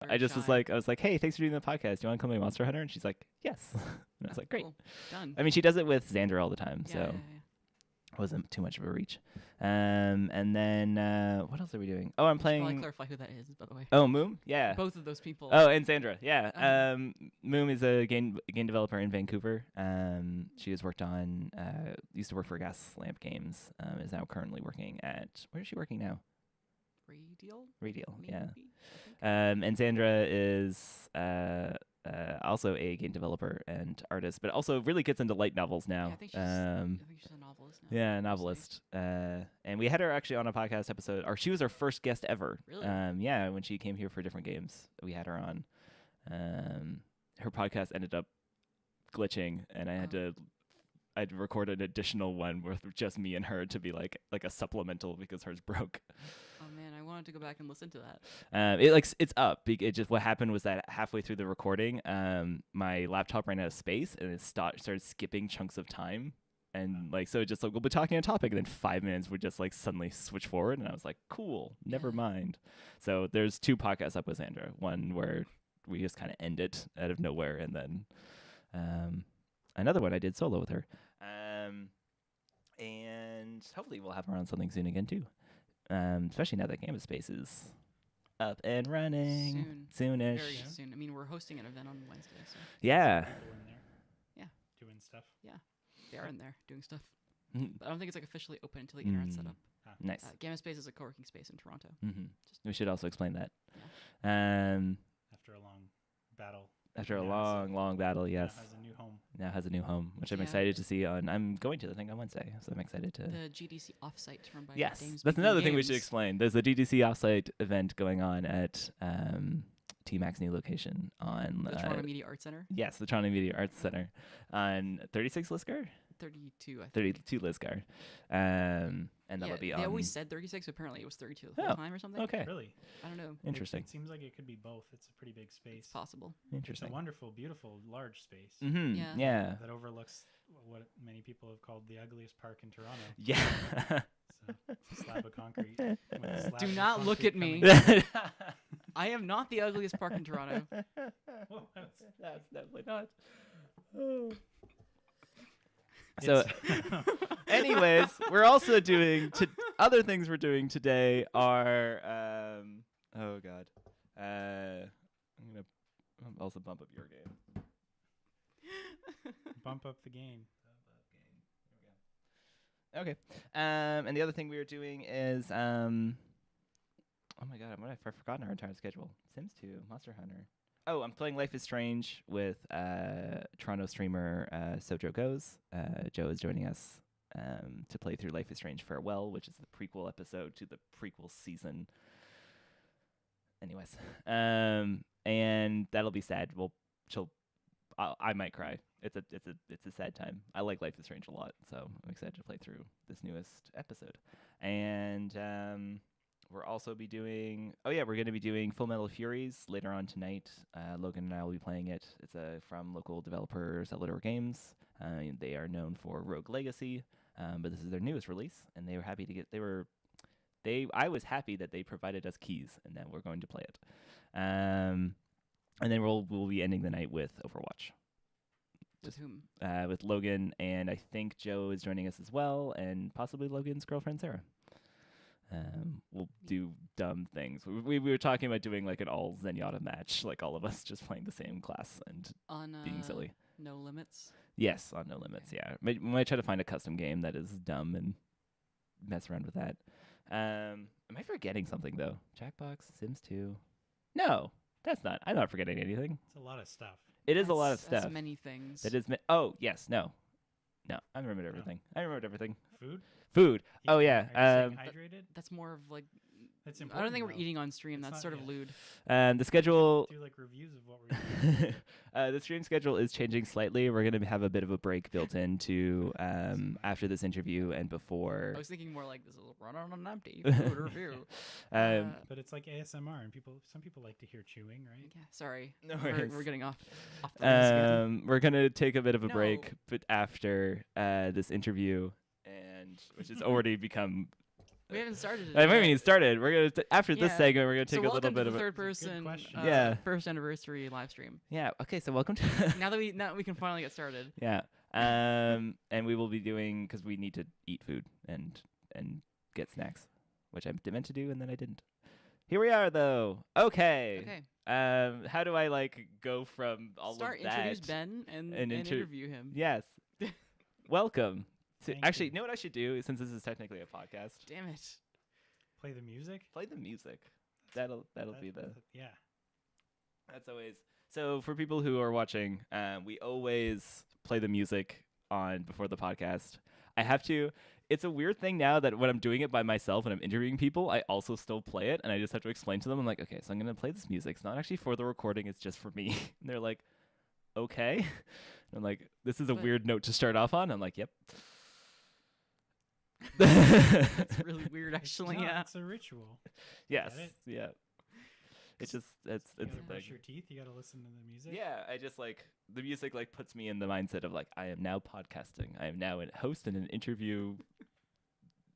I just was like, hey, thanks for doing the podcast. Do you want to come play Monster Hunter? And she's like, yes. And I was like, great. Cool. Done. I mean, she does it with Xander all the time, so Yeah. it wasn't too much of a reach. And then what else are we doing? Oh, I'm Should playing. probably clarify who that is, by the way. Oh, Moom? Yeah. Both of those people. Oh, and Sandra. Yeah. Oh. Moom is a game developer in Vancouver. She has worked on used to work for Gaslamp Games. Is now currently working at where is she working now? Radial. Maybe, Yeah. I think. And Sandra is also a game developer and artist, but also really gets into light novels now. Yeah, I think she's a novelist now. Yeah, a novelist. And we had her actually on a podcast episode, or she was our first guest ever. Really? Yeah, when she came here for different games, we had her on. Her podcast ended up glitching, and I'd record an additional one with just me and her to be like a supplemental because hers broke. Oh man, I wanted to go back and listen to that. It's up. It just what happened was that halfway through the recording, my laptop ran out of space and it started skipping chunks of time, and so it just we'll be talking on a topic and then 5 minutes would just suddenly switch forward, and I was like, cool, never mind. So there's 2 podcasts up with Sandra. One where we just kind of end it out of nowhere, and then another one I did solo with her. And hopefully we'll have her on something soon again too. Especially now that Gamma Space is up and running soonish. Very soon. I mean, we're hosting an event on Wednesday, so yeah. People in there. Yeah. Doing stuff. Yeah, they are in there doing stuff. Mhm. But I don't think it's officially open until the internet's set up. Nice. Gamma Space is a co-working space in Toronto. Mm-hmm. We should also explain that. After a long battle. After a long battle, yes. Now has a new home, which I'm excited to see on. I'm going to the thing on Wednesday, so I'm excited to. The GDC offsite run by Yes, Dames that's Making another thing we Games. should explain. There's a GDC offsite event going on at T-Mac's new location on The Toronto Media Arts Center. Yes, the Toronto Media Arts Center on 36 Lisgar. 32, I think. 32 Lisgar. And that'll be on. They always said 36, but apparently it was 32 the whole time or something. Okay. Really? I don't know. Interesting. It seems like it could be both. It's a pretty big space. It's possible. Interesting. It's a wonderful, beautiful, large space. Mm-hmm. Yeah. That overlooks what many people have called the ugliest park in Toronto. Yeah. So, slab of concrete. Do not look at me. I am not the ugliest park in Toronto. That's definitely not. So, anyways, we're also doing other things we're doing today are oh god, I'm gonna also bump up your game. Bump up the game. Okay. And the other thing we were doing is oh my god, I've forgotten our entire schedule. Sims 2, Monster Hunter. Oh, I'm playing Life is Strange with Toronto streamer Sojo Goes. Joe is joining us to play through Life is Strange Farewell, which is the prequel episode to the prequel season. Anyways, and that'll be sad. I might cry. It's a sad time. I like Life is Strange a lot, so I'm excited to play through this newest episode. And we're also be doing. Oh yeah, we're going to be doing Full Metal Furies later on tonight. Logan and I will be playing it. It's from local developer Cellador Games. They are known for Rogue Legacy, but this is their newest release, and they were happy to get. I was happy that they provided us keys, and then we're going to play it. And then we'll be ending the night with Overwatch. With whom? With Logan, and I think Joe is joining us as well, and possibly Logan's girlfriend Sarah. We'll do dumb things. We were talking about doing like an all Zenyatta match, like all of us just playing the same class and On being silly. No Limits? Yes, on No Limits, yeah. We might try to find a custom game that is dumb and mess around with that. Am I forgetting something, though? Jackbox, Sims 2? No, that's not. I'm not forgetting anything. It's a lot of stuff. It is a lot of That's stuff. many things. That is. Oh, yes, no. No, I remembered everything. I remembered everything. Food? Oh, yeah. Are you staying hydrated? That's more of like. That's I important. don't think we're though. eating on stream. It's That's not sort of lewd. The schedule. Do like reviews of what we're doing. The stream schedule is changing slightly. We're going to have a bit of a break built into after this interview and before. I was thinking more like this will run on an empty food review. But it's like ASMR, and some people like to hear chewing, right? Yeah, sorry. No we're worries. getting off the rails again. We're going to take a bit of a No. break, but after this interview, and which has already become We haven't started it I haven't yet. even started. We're gonna after this Yeah. segment, we're gonna So take a little welcome bit to of the a third That's a good person question. Yeah. first anniversary live stream. yeah. Okay, so welcome to Now that we can finally get started. yeah. And we will be doing because we need to eat food and get snacks, which I meant to do and then I didn't. Here we are though. Okay. Okay. How do I like go from all Start of that? introduce Ben and interview him. Yes. Welcome. Thank Actually, you. you know what I should do since this is technically a podcast? Damn it. Play the music. Play the music. That'll be the. Yeah. That's always so for people who are watching. We always play the music on before the podcast. I have to. It's a weird thing now that when I'm doing it by myself and I'm interviewing people, I also still play it, and I just have to explain to them. I'm like, okay, so I'm gonna play this music. It's not actually for the recording. It's just for me. And they're like, okay. And I'm like, this is a But- weird note to start off on. I'm like, yep. That's really weird, actually. No, Yeah. it's a ritual. Yes. Get it? Yeah. It's just You it's gotta a brush thing. your teeth. You gotta listen to the music. Yeah, I just like the music like puts me in the mindset of like I am now podcasting. I am now a host and an interview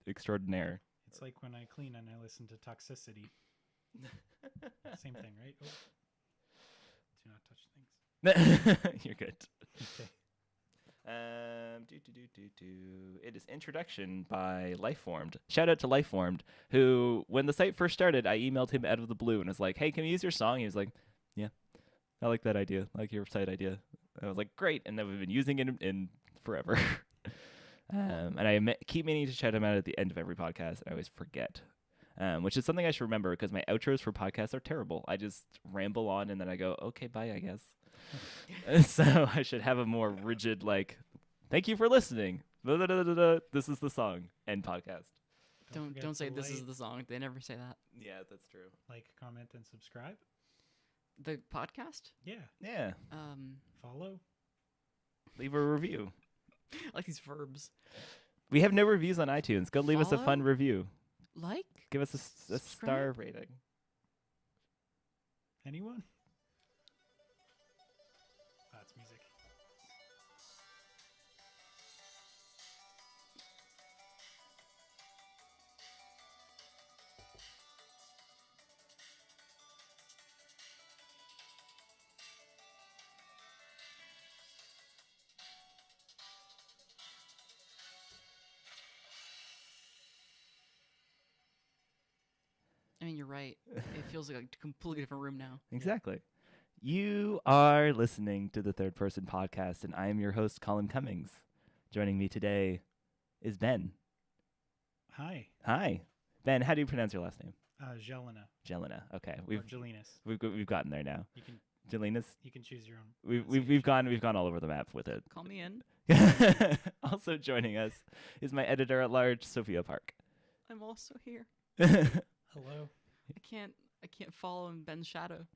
extraordinaire. It's like when I clean and I listen to Toxicity. Same thing, right? Oh. Do not touch things. You're good. Okay. It is Introduction by Lifeformed. Shout out to Lifeformed, who, when the site first started, I emailed him out of the blue and was like, hey, can we use your song? He was like, yeah, I like that idea. I like your site idea. I was like, great. And then we've been using it in forever. And I keep meaning to shout him out at the end of every podcast, and I always forget. Which is something I should remember because my outros for podcasts are terrible. I just ramble on and then I go, okay, bye, I guess. So I should have a more rigid, like, thank you for listening. This is the song. End podcast. forget Don't say to this is like- the song. They never say that. Yeah, that's true. Like, comment, and subscribe. The podcast? Yeah. Yeah. Follow. Leave a review. I like these verbs. We have no reviews on iTunes. Go leave us a fun Follow? review. Like? Give us a star Subscribe? rating. Anyone? That's music. I mean, you're right. It feels like a completely different room now. Exactly. You are listening to the Third Person Podcast, and I am your host, Colin Cummings. Joining me today is Ben. Hi. Hi. Ben, how do you pronounce your last name? Gelina. Jelena. Okay. Or Gelinas. We've gotten there now. You can Jelena's. choose your own. We've gone all over the map with it. Call me in. Also joining us is my editor at large, Sophia Park. I'm also here. Hello. I can't follow in Ben's shadow.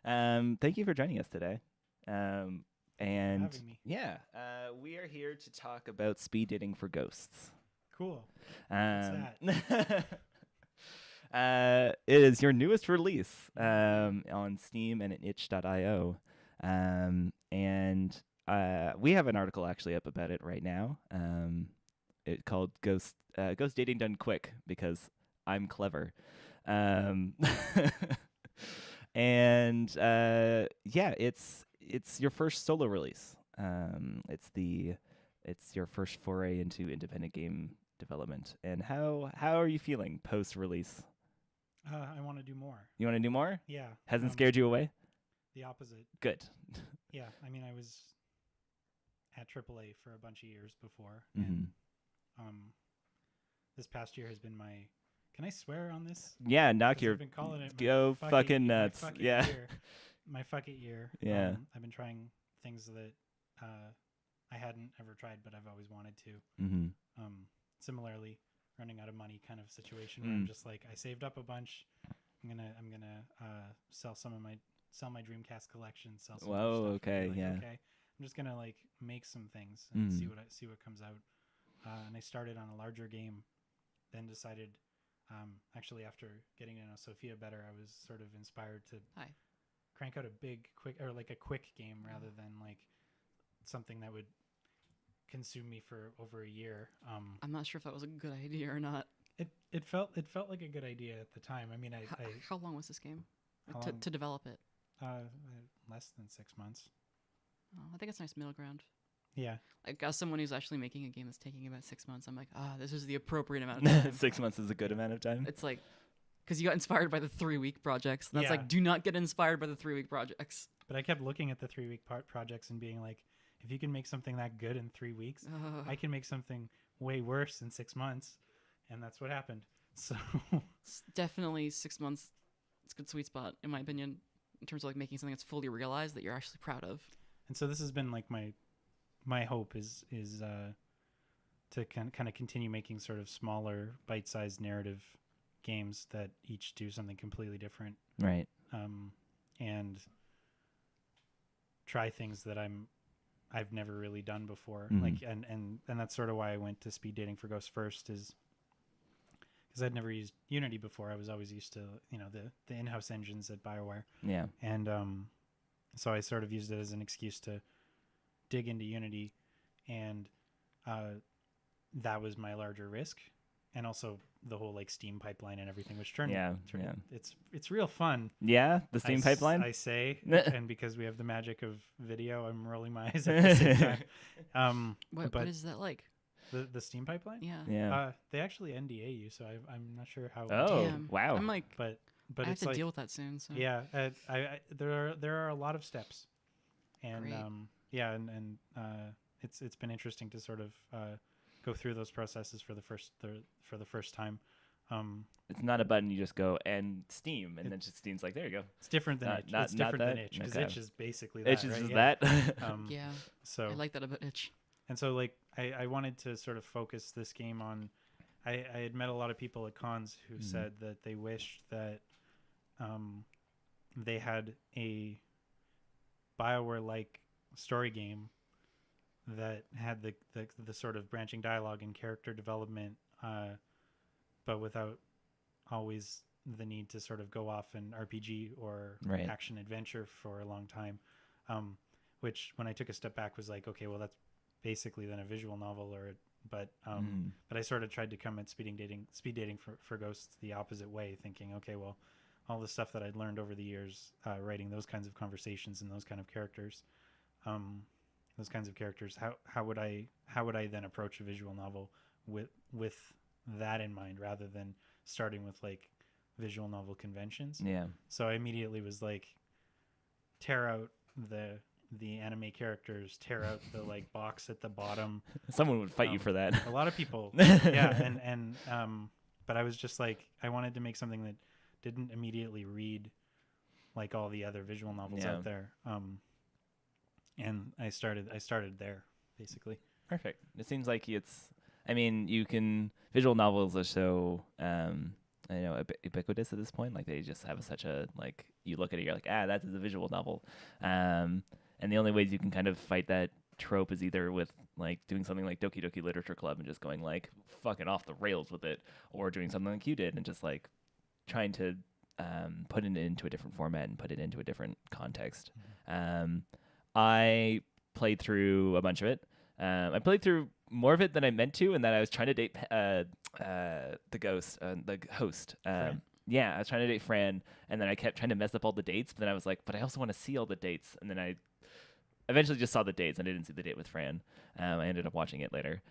Thank you for joining us today. And having me. yeah, we are here to talk about speed dating for ghosts. Cool. That? It is your newest release on Steam and at itch.io. And we have an article actually up about it right now. It called Ghost Dating Done Quick because I'm clever. And yeah, it's your first solo release. It's your first foray into independent game development. And how are you feeling post release? I want to do more. You want to do more? Yeah. Hasn't scared you away? The opposite. Good. Yeah. I mean, I was at AAA for a bunch of years before. Mhm. And this past year has been my. Can I swear on this? Yeah, knock 'Cause your I've been calling it my go fucking my nuts. fuck it Yeah. year. My fuck it year. Yeah. I've been trying things that I hadn't ever tried, but I've always wanted to. Mm-hmm. Similarly, running out of money kind of situation where I'm just like, I saved up a bunch. I'm gonna sell my Dreamcast collection. Sell some other Whoa, stuff and be okay, like, yeah. Okay, I'm just gonna like make some things and Mm. see what comes out. And I started on a larger game, then decided. Actually, after getting to know Sophia better, I was sort of inspired to Hi. crank out a quick game rather than like something that would consume me for over a year. I'm not sure if that was a good idea or not. It felt like a good idea at the time. I mean, How long was this game How to long? develop it? Less than 6 months. Oh, I think it's a nice middle ground. Yeah. Like as someone who's actually making a game that's taking about 6 months, I'm like, this is the appropriate amount of time. 6 months is a good amount of time. It's like, because you got inspired by the 3-week projects. That's Yeah. like, do not get inspired by the 3-week projects. But I kept looking at the 3-week projects and being like, if you can make something that good in 3 weeks, I can make something way worse in 6 months. And that's what happened. So It's definitely 6 months. It's a good sweet spot, in my opinion, in terms of like making something that's fully realized that you're actually proud of. and so this has been like my hope is to kind of continue making sort of smaller bite-sized narrative games that each do something completely different, Right. and try things that I've never really done before. Mhm. Like and that's sort of why I went to speed dating for Ghosts first, is because I'd never used Unity before. I was always used to the in-house engines at BioWare, Yeah. and so I sort of used it as an excuse to dig into Unity, and that was my larger risk, and also the whole like Steam pipeline and everything, which turned Yeah. it's real fun. Yeah. The Steam pipeline. I say, and because we have the magic of video, I'm rolling my eyes at the same time. What is that like? The Steam pipeline, Yeah. Yeah. they actually NDA you, so I'm not sure how. Oh, Damn. wow. I'm like, but I have it's to like deal with that soon. So. yeah, there are a lot of steps, and Great. and it's been interesting to sort of go through those processes for the first time. It's not a button you just go and Steam, and then just Steam's like, there you go. It's different than Itch. It's different than that? Itch, because Okay. Itch is basically that. It's just right? that. Yeah. So I like that about Itch. and so like I wanted to sort of focus this game on. I had met a lot of people at cons who said that they wished that they had a BioWare-like story game that had the sort of branching dialogue and character development, but without always the need to sort of go off and RPG or Right. action adventure for a long time. Which when I took a step back was like, okay, well that's basically then a visual novel, but I sort of tried to come at speed dating for Ghosts the opposite way, thinking, okay, well, all the stuff that I'd learned over the years, writing those kinds of conversations and those kind of characters, how would I then approach a visual novel with that in mind, rather than starting with like visual novel conventions. Yeah. So I immediately was like, tear out the anime characters, tear out the like box at the bottom. Someone would fight you for that. A lot of people, yeah, and but I was just like, I wanted to make something that didn't immediately read like all the other visual novels out there. And I started there basically. Perfect. It seems like I mean, visual novels are so, ubiquitous at this point. Like they just have such a, like, you look at it, you're like, that is a visual novel. And the only ways you can kind of fight that trope is either with like doing something like Doki Doki Literature Club and just going like fucking off the rails with it, or doing something like you did and just like trying to put it into a different format and put it into a different context. I played through a bunch of it. I played through more of it than I meant to, and that I was trying to date the host. Yeah, I was trying to date Fran, and then I kept trying to mess up all the dates, but then I was like, but I also want to see all the dates, and then I eventually just saw the dates, and I didn't see the date with Fran. I ended up watching it later.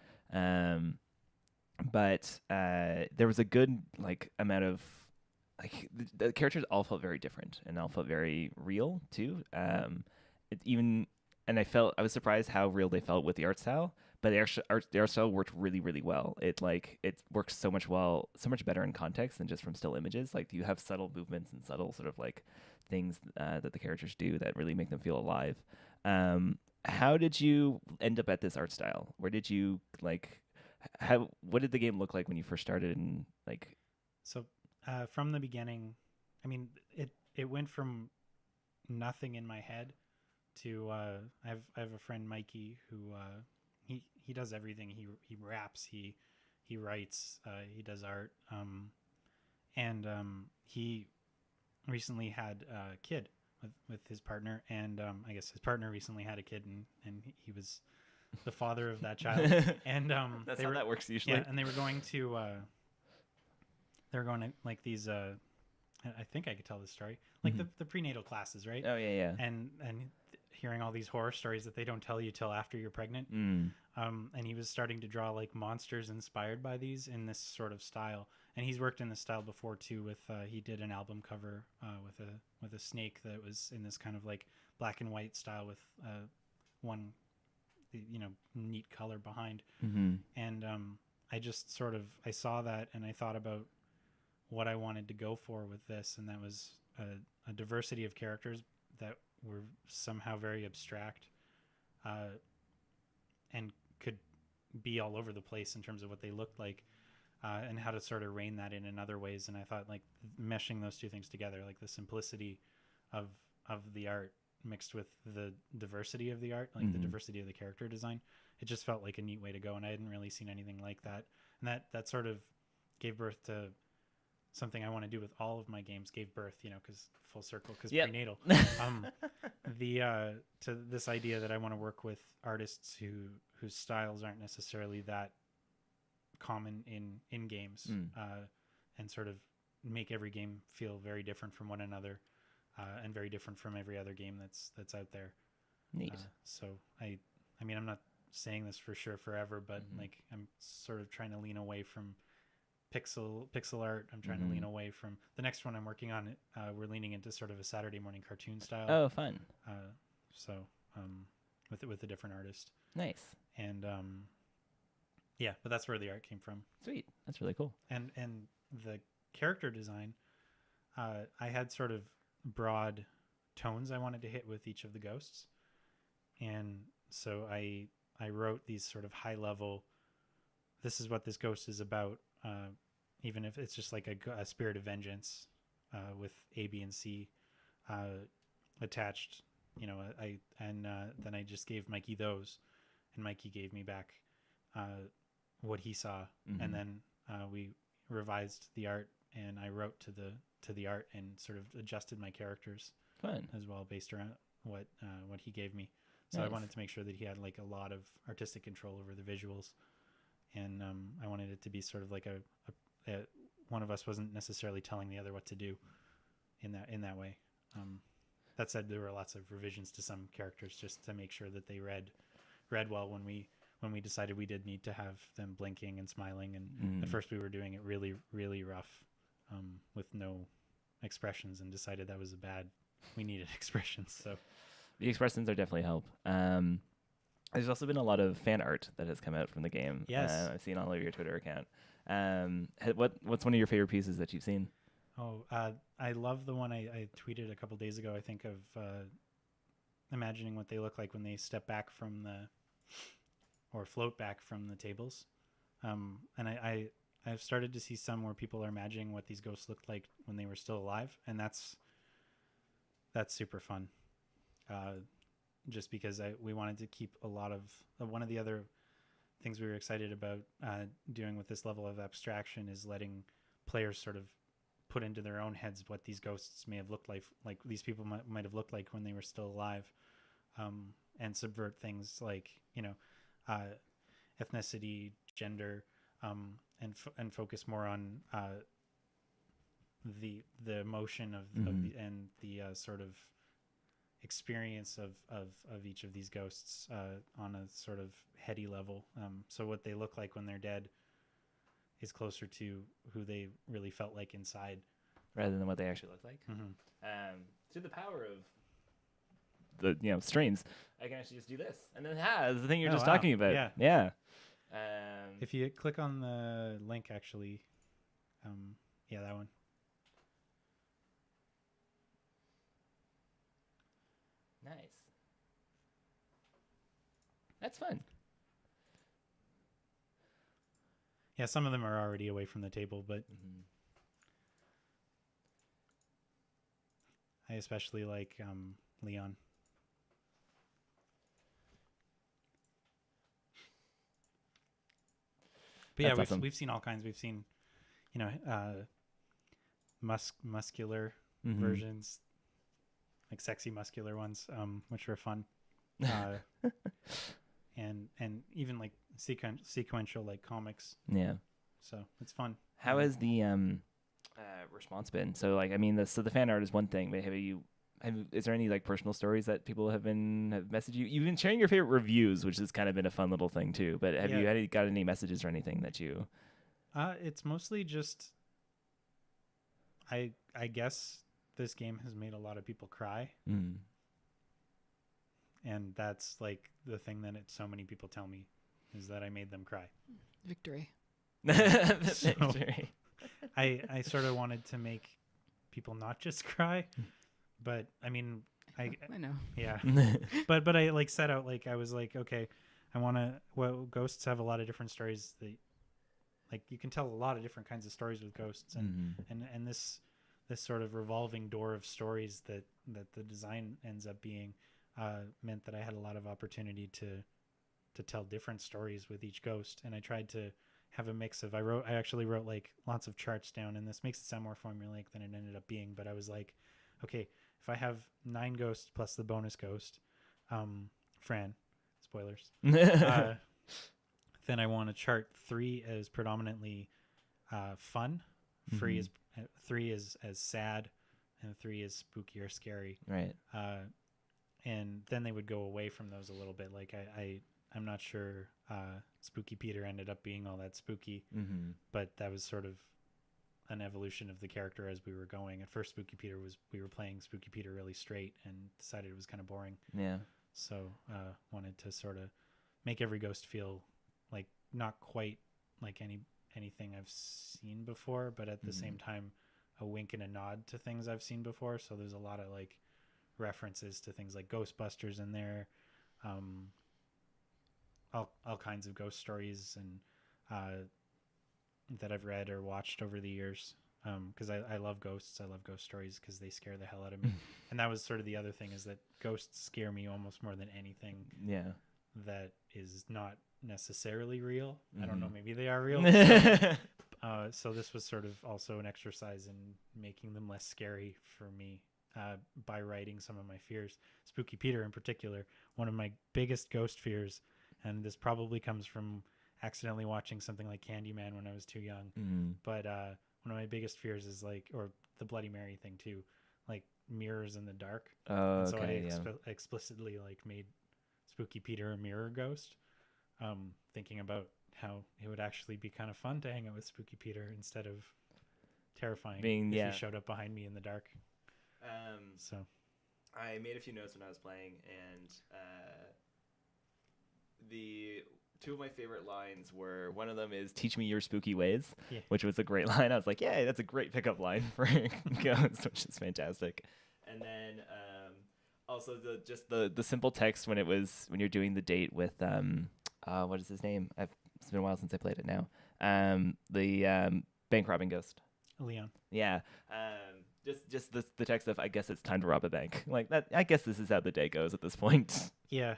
But there was a good like amount of like the characters all felt very different and all felt very real too. And I was surprised how real they felt with the art style. But the art style worked really, really well. It works so much better in context than just from still images. Like you have subtle movements and subtle sort of like things that the characters do that really make them feel alive. How did you end up at this art style? Where did you what did the game look like when you first started? And like, so from the beginning, I mean, it went from nothing in my head to I have a friend, Mikey, who he does everything. He raps, he writes, he does art, and he recently had a kid with his partner, and I guess his partner recently had a kid, and he was the father of that child. And that's how that works usually. Yeah, and they were going to they're going to like these. I think I could tell this story, like the prenatal classes, right? Oh yeah. And hearing all these horror stories that they don't tell you till after you're pregnant. And he was starting to draw like monsters inspired by these in this sort of style. And he's worked in this style before too. With he did an album cover with a snake that was in this kind of like black and white style with one, neat color behind. And I just sort of I saw that and I thought about what I wanted to go for with this, and that was a diversity of characters that were somehow very abstract and could be all over the place in terms of what they looked like, and how to sort of rein that in other ways. And I thought like meshing those two things together, like the simplicity of the art mixed with the diversity of the art, like the diversity of the character design, it just felt like a neat way to go. And I hadn't really seen anything like that. And that sort of gave birth to something I want to do with all of my games. Gave birth, because full circle, because prenatal. To this idea that I want to work with artists whose styles aren't necessarily that common in games, and sort of make every game feel very different from one another, and very different from every other game that's out there. Neat. So I mean, I'm not saying this for sure forever, but like I'm sort of trying to lean away from pixel art. I'm trying to lean away from the next one I'm working on. We're leaning into sort of a Saturday morning cartoon style. Oh, fun. So with a different artist. Nice. And yeah, but that's where the art came from. Sweet. That's really cool. And the character design, I had sort of broad tones I wanted to hit with each of the ghosts. And so I wrote these sort of high level, this is what this ghost is about, even if it's just like a spirit of vengeance, with A, B, and C attached. Then I just gave Mikey those, and Mikey gave me back what he saw, and then we revised the art, and I wrote to the art and sort of adjusted my characters Fun. as well based around what he gave me. So Nice. I wanted to make sure that he had like a lot of artistic control over the visuals, and I wanted it to be sort of like a one of us wasn't necessarily telling the other what to do in that way. That said, there were lots of revisions to some characters just to make sure that they read well when we decided we did need to have them blinking and smiling. And at first we were doing it really, really rough, with no expressions, and decided that was we needed expressions. So The expressions are definitely help. There's also been a lot of fan art that has come out from the game. Yes. I've seen all over your Twitter account. What's one of your favorite pieces that you've seen? Oh, I love the one I tweeted a couple days ago, I think, of imagining what they look like when they step back from or float back from the tables. And I've started to see some where people are imagining what these ghosts looked like when they were still alive. And that's super fun. Just because we wanted to keep a lot of one of the other things we were excited about doing with this level of abstraction is letting players sort of put into their own heads what these ghosts may have looked like these people might have looked like when they were still alive, and subvert things like ethnicity, gender, and focus more on the emotion of the sort of experience of each of these ghosts on a sort of heady level. So what they look like when they're dead is closer to who they really felt like inside, rather than what they actually look like. Through the power of the streams, I can actually just do this, and then the thing you're just talking about. Yeah. If you click on the link, actually, that one. Nice. That's fun. Yeah, some of them are already away from the table, but I especially like Leon. But yeah, That's awesome. we've seen all kinds. We've seen, muscular versions, like sexy muscular ones, which were fun, and even like sequential like comics. Yeah. So it's fun. How has the response been? So like, I mean, the fan art is one thing, but is there any like personal stories that people have messaged you? You've been sharing your favorite reviews, which has kind of been a fun little thing too. But have you got any messages or anything that you? It's mostly just I guess this game has made a lot of people cry. Mm. And that's like the thing that so many people tell me is that I made them cry. Victory. So, I sort of wanted to make people not just cry, but I mean, I know. Yeah. but I like set out, like, I was like, okay, I want to, well, ghosts have a lot of different stories. Like, you can tell a lot of different kinds of stories with ghosts, and and this sort of revolving door of stories that the design ends up being meant that I had a lot of opportunity to tell different stories with each ghost. And I tried to have a mix of, I actually wrote like lots of charts down, and this makes it sound more formulaic than it ended up being, but I was like, okay, if I have 9 ghosts plus the bonus ghost, Fran, spoilers, then I want to chart 3 as predominantly fun, 3 is as sad, and 3 is spooky or scary. Right. And then they would go away from those a little bit. Like I'm not sure Spooky Peter ended up being all that spooky, but that was sort of an evolution of the character as we were going. At first, we were playing Spooky Peter really straight and decided it was kind of boring. Yeah. So wanted to sort of make every ghost feel like not quite like anything I've seen before, but at the same time, a wink and a nod to things I've seen before. So there's a lot of like references to things like Ghostbusters in there, all kinds of ghost stories and that I've read or watched over the years, because I love ghosts. I love ghost stories because they scare the hell out of me. And that was sort of the other thing, is that ghosts scare me almost more than anything that is not necessarily real. I don't know, maybe they are real. So this was sort of also an exercise in making them less scary for me, by writing some of my fears. Spooky Peter in particular, one of my biggest ghost fears, and this probably comes from accidentally watching something like Candyman when I was too young, but one of my biggest fears is like, or the Bloody Mary thing too, like mirrors in the dark. And so I explicitly like made Spooky Peter a mirror ghost, thinking about how it would actually be kind of fun to hang out with Spooky Peter instead of terrifying if he showed up behind me in the dark. So I made a few notes when I was playing, and the 2 of my favorite lines were, one of them is "Teach me your spooky ways," which was a great line. I was like, yeah, that's a great pickup line for Ghost, which is fantastic. And then also the simple text when you're doing the date with what is his name? It's been a while since I played it now. The bank robbing ghost. Leon. Yeah. Just the text of, I guess it's time to rob a bank. Like that. I guess this is how the day goes at this point. Yeah.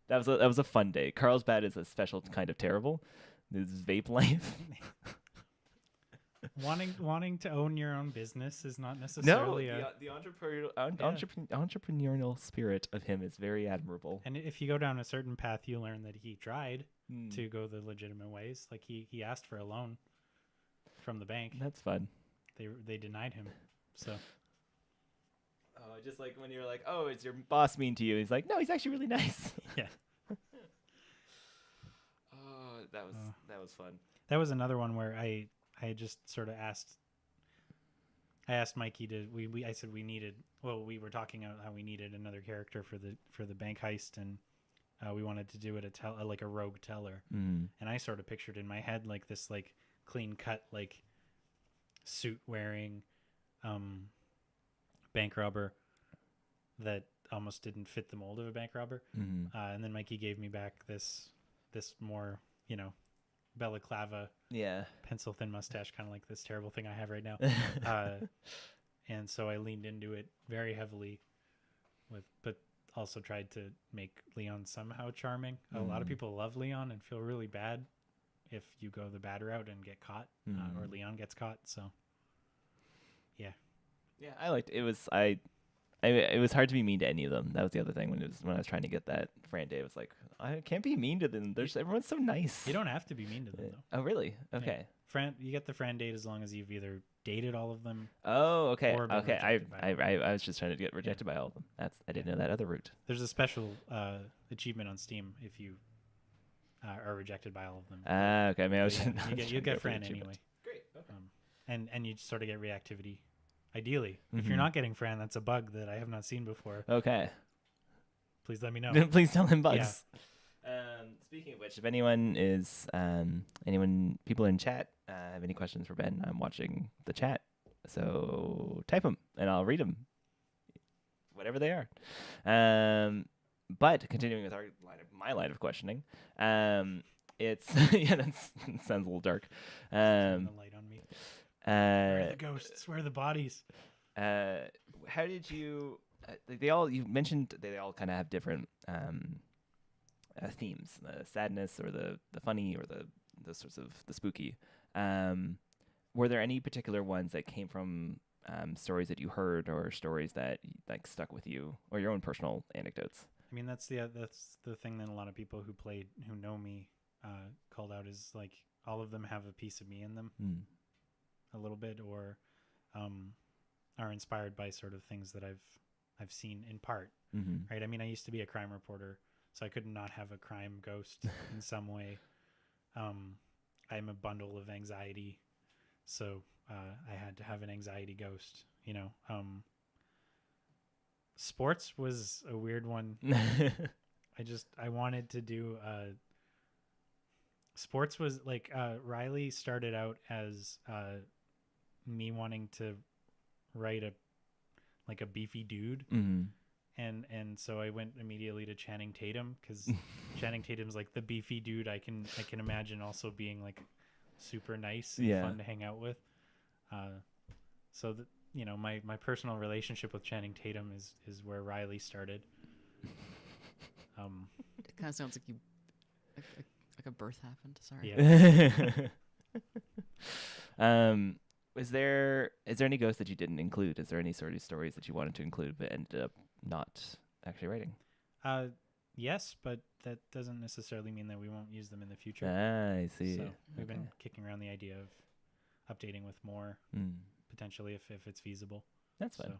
That was a fun day. Carlsbad is a special kind of terrible. This vape life. wanting to own your own business is not necessarily the entrepreneurial spirit of him is very admirable. And if you go down a certain path, you learn that he tried to go the legitimate ways. Like he asked for a loan from the bank. That's fun. They denied him. So. Oh, just like when you're like, oh, is your boss mean to you? He's like, no, he's actually really nice. Yeah. Oh, that was fun. That was another one where I just sort of asked. I asked Mikey to I said we were talking about how we needed another character for the bank heist, and we wanted to do it like a rogue teller. And I sort of pictured in my head like this like clean cut like suit wearing bank robber that almost didn't fit the mold of a bank robber. And then Mikey gave me back this more, balaclava, pencil thin mustache, kind of like this terrible thing I have right now. And so I leaned into it very heavily but also tried to make Leon somehow charming. A lot of people love Leon and feel really bad if you go the bad route and get caught, or Leon gets caught. So yeah, I liked it. It was hard to be mean to any of them. That was the other thing when I was trying to get that Fran Day. It was like, I can't be mean to them. Everyone's so nice. You don't have to be mean to them though. Oh really? Okay. Yeah. You get the Fran date as long as you've either dated all of them. Oh, okay, Or been okay. I, rejected by I all of them. I I was just trying to get rejected by all of them. I didn't know that other route. There's a special achievement on Steam if you are rejected by all of them. Okay. Maybe I was. But Just, yeah, I you was get trying to go for friend the achievement. anyway. Great. Okay. And you sort of get reactivity. Ideally, if Mhm. you're not getting Fran, that's a bug that I have not seen before. Okay. Please let me know. Please tell him bugs. Speaking of which, if anyone is people in chat have any questions for Ben, I'm watching the chat, so type them and I'll read them, whatever they are. But continuing with my line of questioning, it's yeah, that sounds a little dark. Turn the light on me. Where are the ghosts? Where are the bodies? How did you? You mentioned they all kind of have different themes: the sadness, or the funny, or the sorts of the spooky. Were there any particular ones that came from stories that you heard, or stories that like stuck with you, or your own personal anecdotes? I mean, that's the thing that a lot of people who know me called out is like all of them have a piece of me in them, a little bit, or are inspired by sort of things that I've seen in part. Mm-hmm. Right. I mean, I used to be a crime reporter, so I could not have a crime ghost in some way. I'm a bundle of anxiety, so I had to have an anxiety ghost. Sports was a weird one. I wanted to do sports was like Riley started out as me wanting to write a beefy dude. Mm-hmm. And so I went immediately to Channing Tatum because Channing Tatum's like the beefy dude I can imagine also being like super nice and fun to hang out with. So that my personal relationship with Channing Tatum is where Riley started. It kind of sounds like like a birth happened. Sorry. Yeah. Is there any ghosts that you didn't include? Is there any sort of stories that you wanted to include but ended up not actually writing? Yes, but that doesn't necessarily mean that we won't use them in the future. I see. So we've been kicking around the idea of updating with more potentially if it's feasible. That's fine. So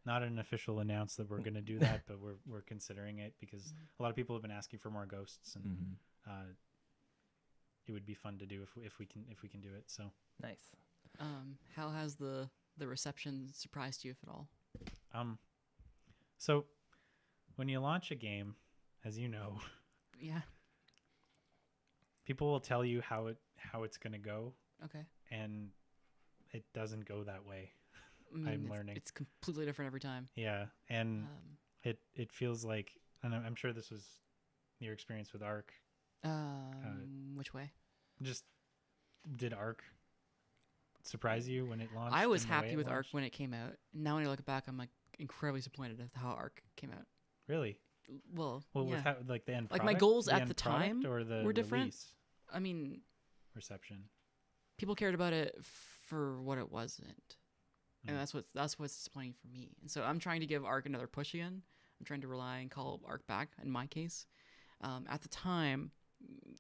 not an official announce that we're going to do that, but we're considering it because a lot of people have been asking for more ghosts, and it would be fun to do if we can do it. So nice. How has the reception surprised you, if at all? So when you launch a game, as you know, Yeah. people will tell you how it's going to go, Okay. and it doesn't go that way. I mean, I'm learning. It's completely different every time. Yeah, and it feels like, and I'm sure this was your experience with Ark. Which way? Just did Ark surprise you when it launched? I was and the way happy it with Ark launched? when it came out. Now when I look back, I'm like incredibly disappointed at how Ark came out. Really? Well, Yeah. yeah. With how, like the end Like, product, my goals the at end the product time or the were different. release I mean, reception. people cared about it for what it wasn't, and that's what's disappointing for me. And so I'm trying to give Ark another push again. I'm trying to rely and call Ark back. In my case, at the time,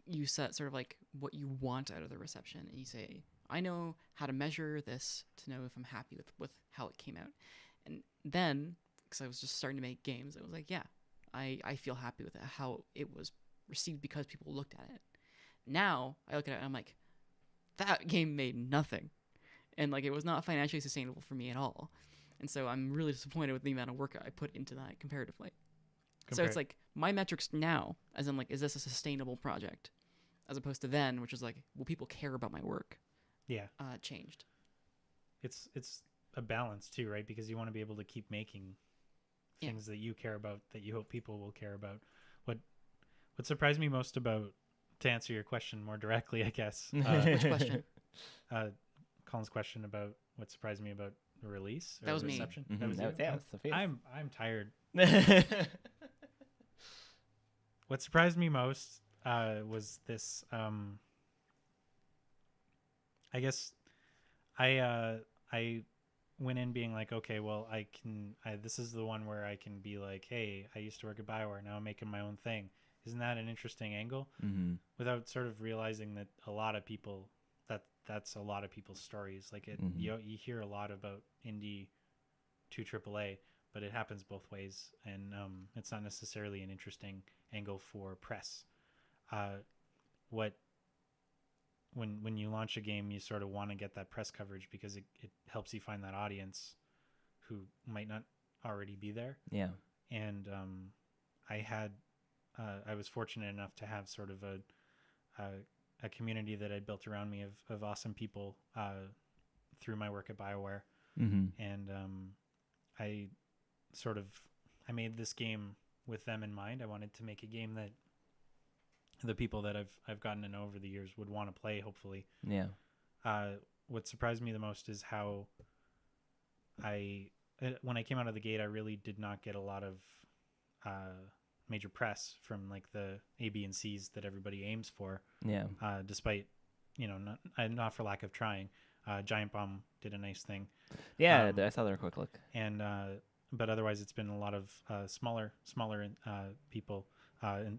you set sort of like what you want out of the reception, and you say, I know how to measure this to know if I'm happy with how it came out. And then, because I was just starting to make games, I was like, yeah, I feel happy with how it was received because people looked at it. Now I look at it and I'm like, that game made nothing, and like it was not financially sustainable for me at all. And so I'm really disappointed with the amount of work I put into that comparatively. So it's like my metrics now, as in like, is this a sustainable project, as opposed to then, which is like, will people care about my work? Yeah, Changed. it's a balance too, right? Because you want to be able to keep making things that you care about, that you hope people will care about. What surprised me most about, to answer your question more directly, I guess. Which question? Colin's question about what surprised me about the release or That was the me. reception. Mm-hmm. That was you? Yeah, Sophia. I'm tired. What surprised me most was this. I guess I went in being like, okay, well, this is the one where I can be like, hey, I used to work at BioWare, now I'm making my own thing. Isn't that an interesting angle? Mm-hmm. Without sort of realizing that a lot of people that's a lot of people's stories. Like Mhm. you hear a lot about indie to AAA, but it happens both ways, and it's not necessarily an interesting angle for press. What when you launch a game, you sort of want to get that press coverage because it helps you find that audience who might not already be there. Yeah. And I was fortunate enough to have sort of a community that I built around me of awesome people through my work at BioWare. Mm-hmm. And I I made this game with them in mind. I wanted to make a game that the people that I've gotten to know over the years would want to play, hopefully. Yeah. What surprised me the most is how when I came out of the gate, I really did not get a lot of major press from like the A, B, and C's that everybody aims for. Yeah. Despite, not for lack of trying. Giant Bomb did a nice thing. Yeah, I saw their quick look. And but otherwise, it's been a lot of smaller people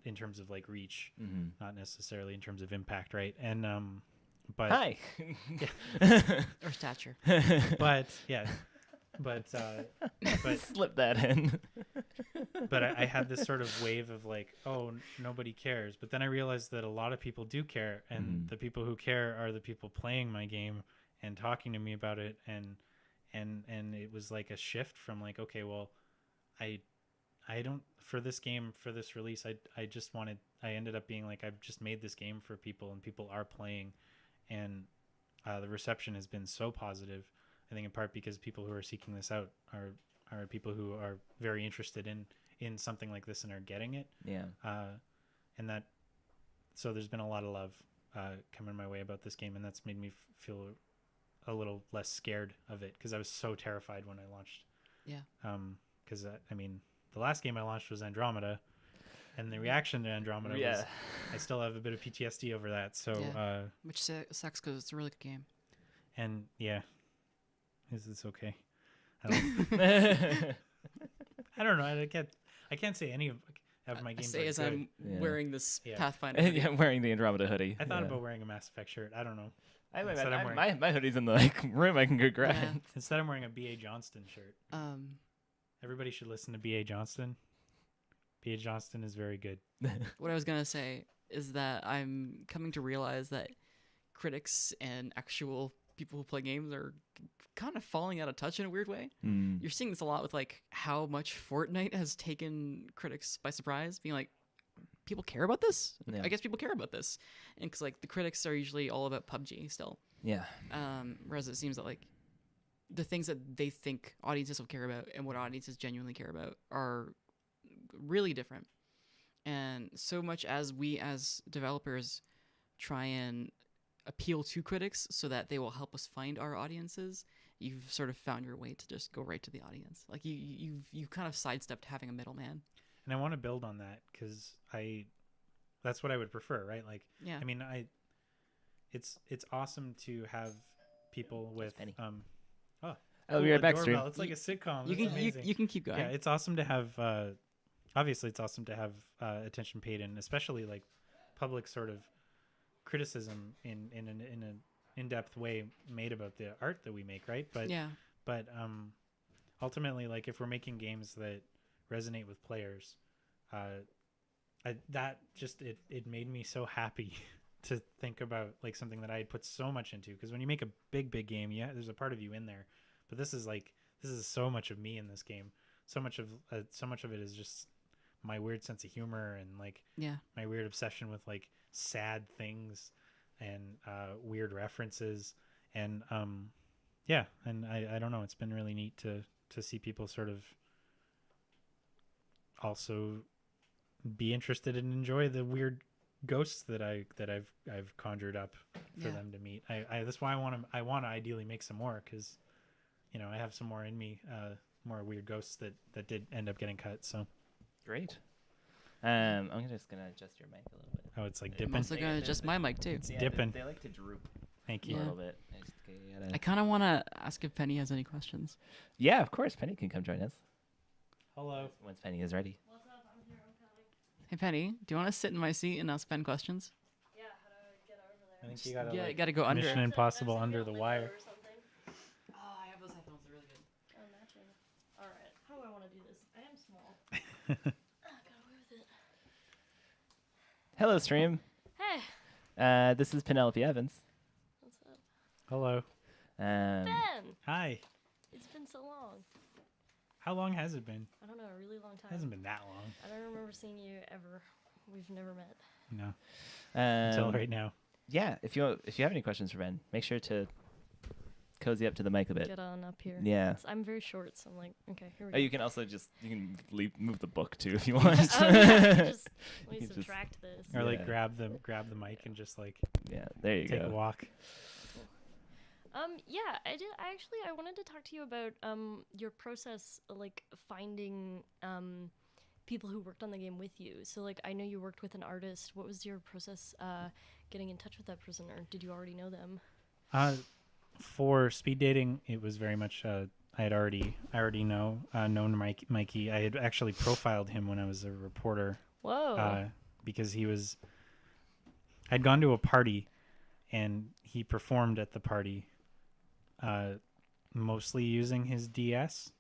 in terms of like reach, Mm-hmm. not necessarily in terms of impact, right? And but Hi. Or stature. but yeah, but Slip that in. but I had this sort of wave of like, oh, nobody cares. But then I realized that a lot of people do care, and the people who care are the people playing my game and talking to me about it, and it was like a shift from like, okay, well, I don't, for this game, for this release, I ended up being like, I've just made this game for people, and people are playing, and the reception has been so positive. I think in part because people who are seeking this out are people who are very interested in something like this and are getting it. Yeah. And that, so there's been a lot of love coming my way about this game, and that's made me feel a little less scared of it, because I was so terrified when I launched. Yeah. Because I mean, the last game I launched was Andromeda, and the reaction to Andromeda was, I still have a bit of PTSD over that. So, Yeah. Which sucks because it's a really good game. And yeah, is this okay? I don't, I don't know. I can't say any of my games. I say as I'm wearing this Pathfinder. Yeah, I'm wearing the Andromeda hoodie. I thought about wearing a Mass Effect shirt. I don't know. My hoodie's in the room. I can go grab. Yeah. Instead, I'm wearing a B.A. Johnston shirt. Everybody should listen to B.A. Johnston. B.A. Johnston is very good. What I was gonna say is that I'm coming to realize that critics and actual people who play games are kind of falling out of touch in a weird way. You're seeing this a lot with like how much Fortnite has taken critics by surprise, being like, people care about this? Yeah. I guess people care about this. And because like the critics are usually all about PUBG still. Yeah. Whereas it seems that like the things that they think audiences will care about and what audiences genuinely care about are really different. And so much as we as developers try and appeal to critics so that they will help us find our audiences, you've sort of found your way to just go right to the audience. Like you've kind of sidestepped having a middleman. And I want to build on that, because that's what I would prefer, right? Like, Yeah. I mean, it's awesome to have people with I'll be right back, stream. It's like a sitcom. You can keep going. Yeah, it's awesome to have. Obviously, it's awesome to have attention paid, and especially like public sort of criticism in an in-depth way made about the art that we make, right? But ultimately, like if we're making games that resonate with players, that just it made me so happy to think about like something that I had put so much into. Because when you make a big game, there's a part of you in there, but this is so much of me in this game. So much of it is just my weird sense of humor and like my weird obsession with like sad things and weird references, and and I don't know, it's been really neat to see people sort of also be interested and enjoy the weird ghosts that I've conjured up for them to meet. That's why I want to ideally make some more, because I have some more in me, more weird ghosts that did end up getting cut. So great. I'm just gonna adjust your mic a little bit. Oh, it's like I'm dipping. also gonna adjust my mic too. It's dipping. They like to droop Thank a you. little bit. I kind of want to ask if Penny has any questions. Yeah, of course. Penny can come join us. Hello. Once Penny is ready. What's up? I'm here. I'm coming. Hey Penny, do you want to sit in my seat and ask Ben questions? Yeah, how do I get over I think you gotta Yeah, like you gotta go under. Mission Impossible under the wire. Or something. Oh, I have those headphones. They're really good. Oh, matching. All right. How do I want to do this? I am small. Got away with it. Hello, stream. Hey, This is Penelope Evans. what's up? Hello. Ben! Hi. It's been so long. How long has it been? I don't know, a really long time. It hasn't been that long. I don't remember seeing you ever. We've never met. No. Until right now. Yeah, if you have any questions for Ben, make sure to cozy up to the mic a bit. Get on up here. Yeah. I'm very short, so I'm like, okay, here we Oh, go. you can also move the book too if you want. Oh, yeah, just let me You can just- subtract this. Or like Yeah. grab the mic and just like Yeah, there you take go. a walk. Yeah, I wanted to talk to you about your process, like finding people who worked on the game with you. So like I know you worked with an artist. What was your process getting in touch with that person, or did you already know them? For speed dating, it was very much I already known Mikey. I had actually profiled him when I was a reporter. Whoa. Because I'd gone to a party and he performed at the party, mostly using his DS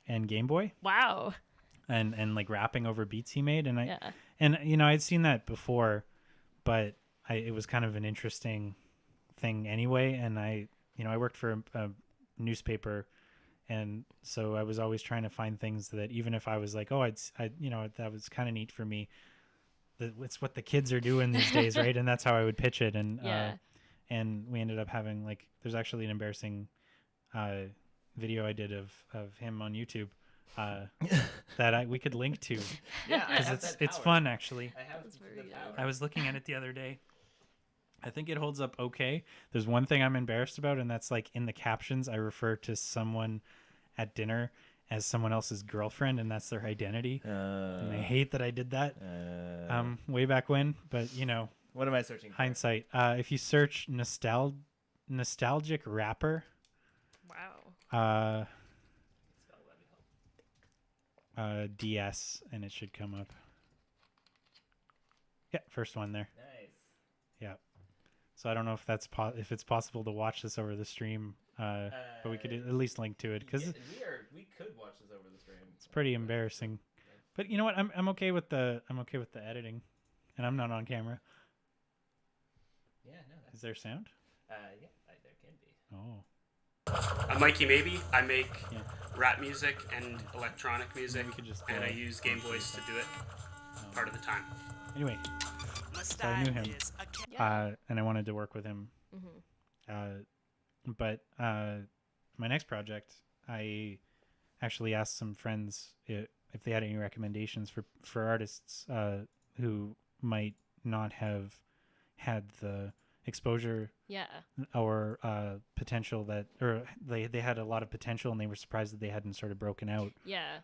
and Game Boy Wow. and like rapping over beats he made. And Yeah. I'd seen that before, but it was kind of an interesting thing anyway. And I worked for a newspaper, and so I was always trying to find things that even if I was like, that was kind of neat for me. It's what the kids are doing these days, right? And that's how I would pitch it. And Yeah. and we ended up having there's actually an embarrassing video I did of him on YouTube that we could link to Yeah, because it's fun actually. That's very good. I was looking at it the other day. I think it holds up okay. There's one thing I'm embarrassed about, and that's like in the captions I refer to someone at dinner as someone else's girlfriend, and that's their identity. And I hate that I did that way back when, but what am I searching for? hindsight. If you search nostalgic rapper, Wow. DS, and it should come up. Yeah, first one there. Nice. Yeah. So I don't know if that's if it's possible to watch this over the stream, but we could at least link to it because we could watch this over the stream. it's pretty embarrassing. But you know what? I'm okay with the editing, and I'm not on camera. Yeah, no. Is there sound? Yeah, there can be. Oh. I'm Mikey Maybe. I make Yeah. rap music and electronic music, We could just, and I use Game Boys to do it part of the time. Anyway, so I knew him, Yeah. and I wanted to work with him. But my next project, I actually asked some friends if they had any recommendations for artists who might not have had the exposure Yeah. or potential or they had a lot of potential and they were surprised that they hadn't sort of broken out. Yeah.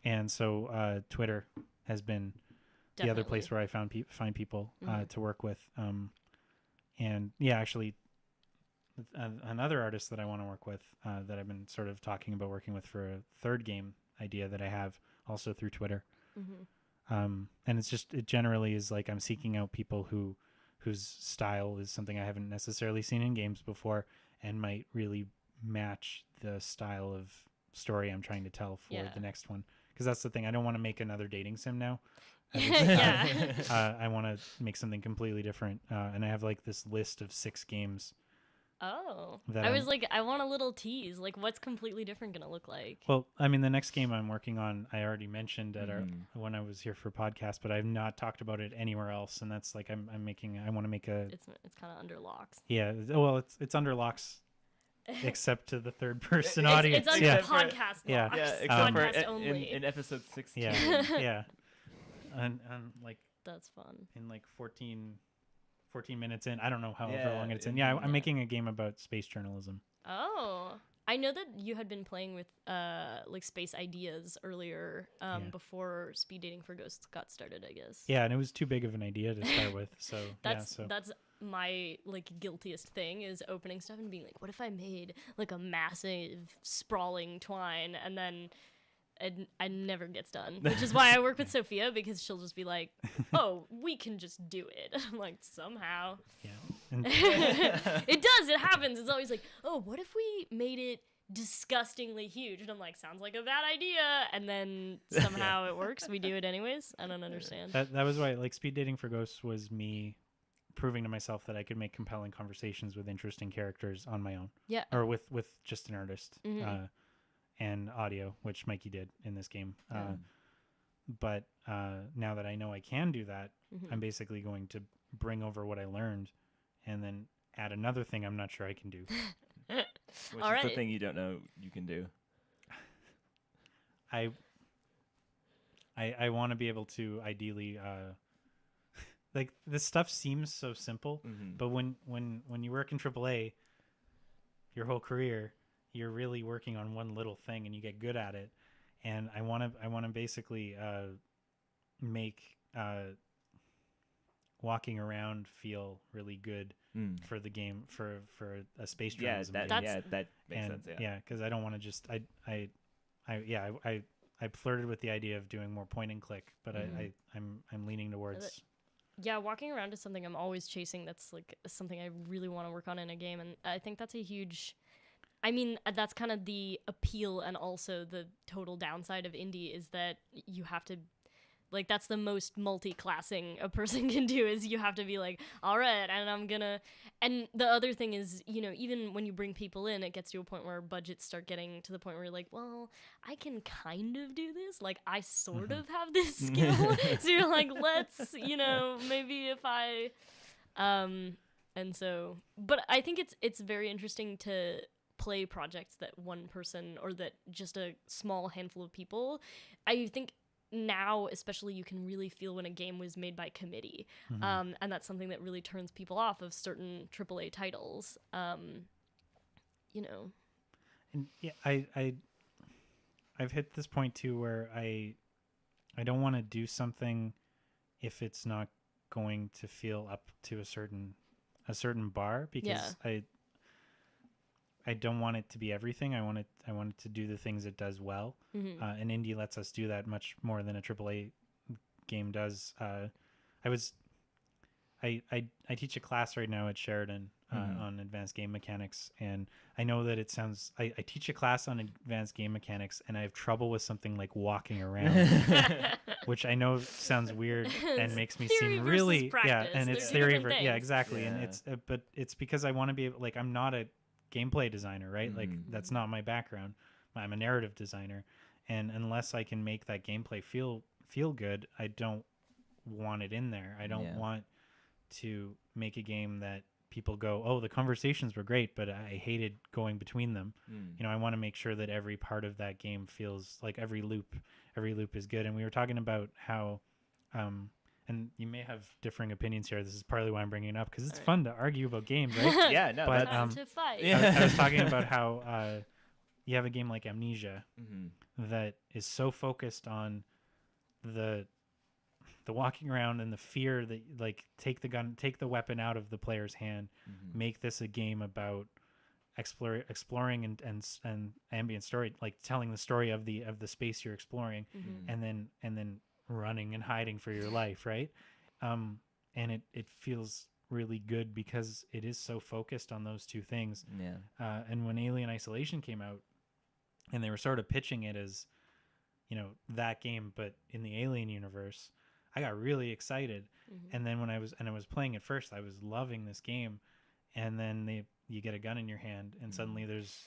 And so Twitter has been the other place where I find people to work with. And yeah, actually, another artist that I want to work with that I've been sort of talking about working with for a third game idea that I have also through Twitter. And it generally is like I'm seeking out people whose style is something I haven't necessarily seen in games before and might really match the style of story I'm trying to tell for the next one. Because that's the thing. I don't want to make another dating sim now. Yeah. I want to make something completely different. And I have like this list of 6 games. Oh. That I was like, I want a little tease. Like, what's completely different gonna look like? Well, I mean, the next game I'm working on, I already mentioned when I was here for podcast, but I've not talked about it anywhere else. And that's like I want to make a. It's kind of under locks. Yeah. Well, it's under locks. Except to the third person It's audience. under Yeah. podcast Yeah. locks. Yeah, except for Podcast only. in episode 16. Yeah. Yeah. And like That's fun. in like 14 minutes in, I don't know however Yeah, long it's in. in- Yeah, I'm yeah. making a game about space journalism. Oh. I know that you had been playing with like space ideas earlier before speed dating for ghosts got started, I guess. Yeah, and it was too big of an idea to start with. So That's my like guiltiest thing is opening stuff and being like, what if I made like a massive sprawling twine, and then it never gets done, which is why I work with Sophia, because she'll just be like, oh, we can just do it. I'm like, somehow. yeah, And It does. It happens. It's always like, oh, what if we made it disgustingly huge? And I'm like, sounds like a bad idea. And then somehow it works. We do it anyways. I don't understand. that was why, like, speed dating for ghosts was me proving to myself that I could make compelling conversations with interesting characters on my own. Yeah. Or with just an artist. Mhm. And audio, which Mikey did in this game. Yeah. But now that I know I can do that, Mhm. I'm basically going to bring over what I learned and then add another thing I'm not sure I can do. Which All is the right. thing you don't know you can do. I want to be able to ideally like, this stuff seems so simple, Mm-hmm. but when you work in AAA your whole career, you're really working on one little thing and you get good at it. And I want to basically make walking around feel really good for the game, for a space journalism game. That makes And sense. Yeah. because I don't want to just I flirted with the idea of doing more point and click, but I'm leaning towards Yeah, walking around is something I'm always chasing. That's like something I really want to work on in a game, and I think that's a huge. I mean, that's kind of the appeal, and also the total downside of indie is that you have to, like, that's the most multi-classing a person can do, is you have to be like, all right, and I'm gonna. And the other thing is, you know, even when you bring people in, it gets to a point where budgets start getting to the point where you're like, well, I can kind of do this. Like, I sort of have this skill. So you're like, let's, you know, maybe if I, and so, but I think it's very interesting to play projects that one person or that just a small handful of people. I think now especially you can really feel when a game was made by committee, and that's something that really turns people off of certain AAA titles. You know, and yeah, I've hit this point too where I don't want to do something if it's not going to feel up to a certain bar, because I don't want it to be everything. I want it to do the things it does well. And indie lets us do that much more than a AAA game does. I teach a class right now at Sheridan on advanced game mechanics, and I know that it sounds. I teach a class on advanced game mechanics, and I have trouble with something like walking around, which I know sounds weird and makes me Theory seem versus really practice. and They're it's two theory different yeah, things. exactly, Yeah. and it's but it's because I want to be able, like, I'm not a gameplay designer, right? Like, that's not my background. I'm a narrative designer, and unless I can make that gameplay feel good, I don't want it in there. I don't want to make a game that people go, oh, the conversations were great, but I hated going between them. You know, I want to make sure that every part of that game feels like every loop is good. And we were talking about how and you may have differing opinions here. This is partly why I'm bringing it up, because it's fun to argue about games, right? Yeah, no, But, that's Time to fight. I was talking about how you have a game like Amnesia that is so focused on the walking around and the fear that, like, take the weapon out of the player's hand, make this a game about exploring and ambient story, like telling the story of the space you're exploring, and then running and hiding for your life, right? And it feels really good because it is so focused on those two things. And when Alien Isolation came out, and they were sort of pitching it as, you know, that game but in the Alien universe, I got really excited. And then when I was playing it first, I was loving this game, and then you get a gun in your hand, and suddenly there's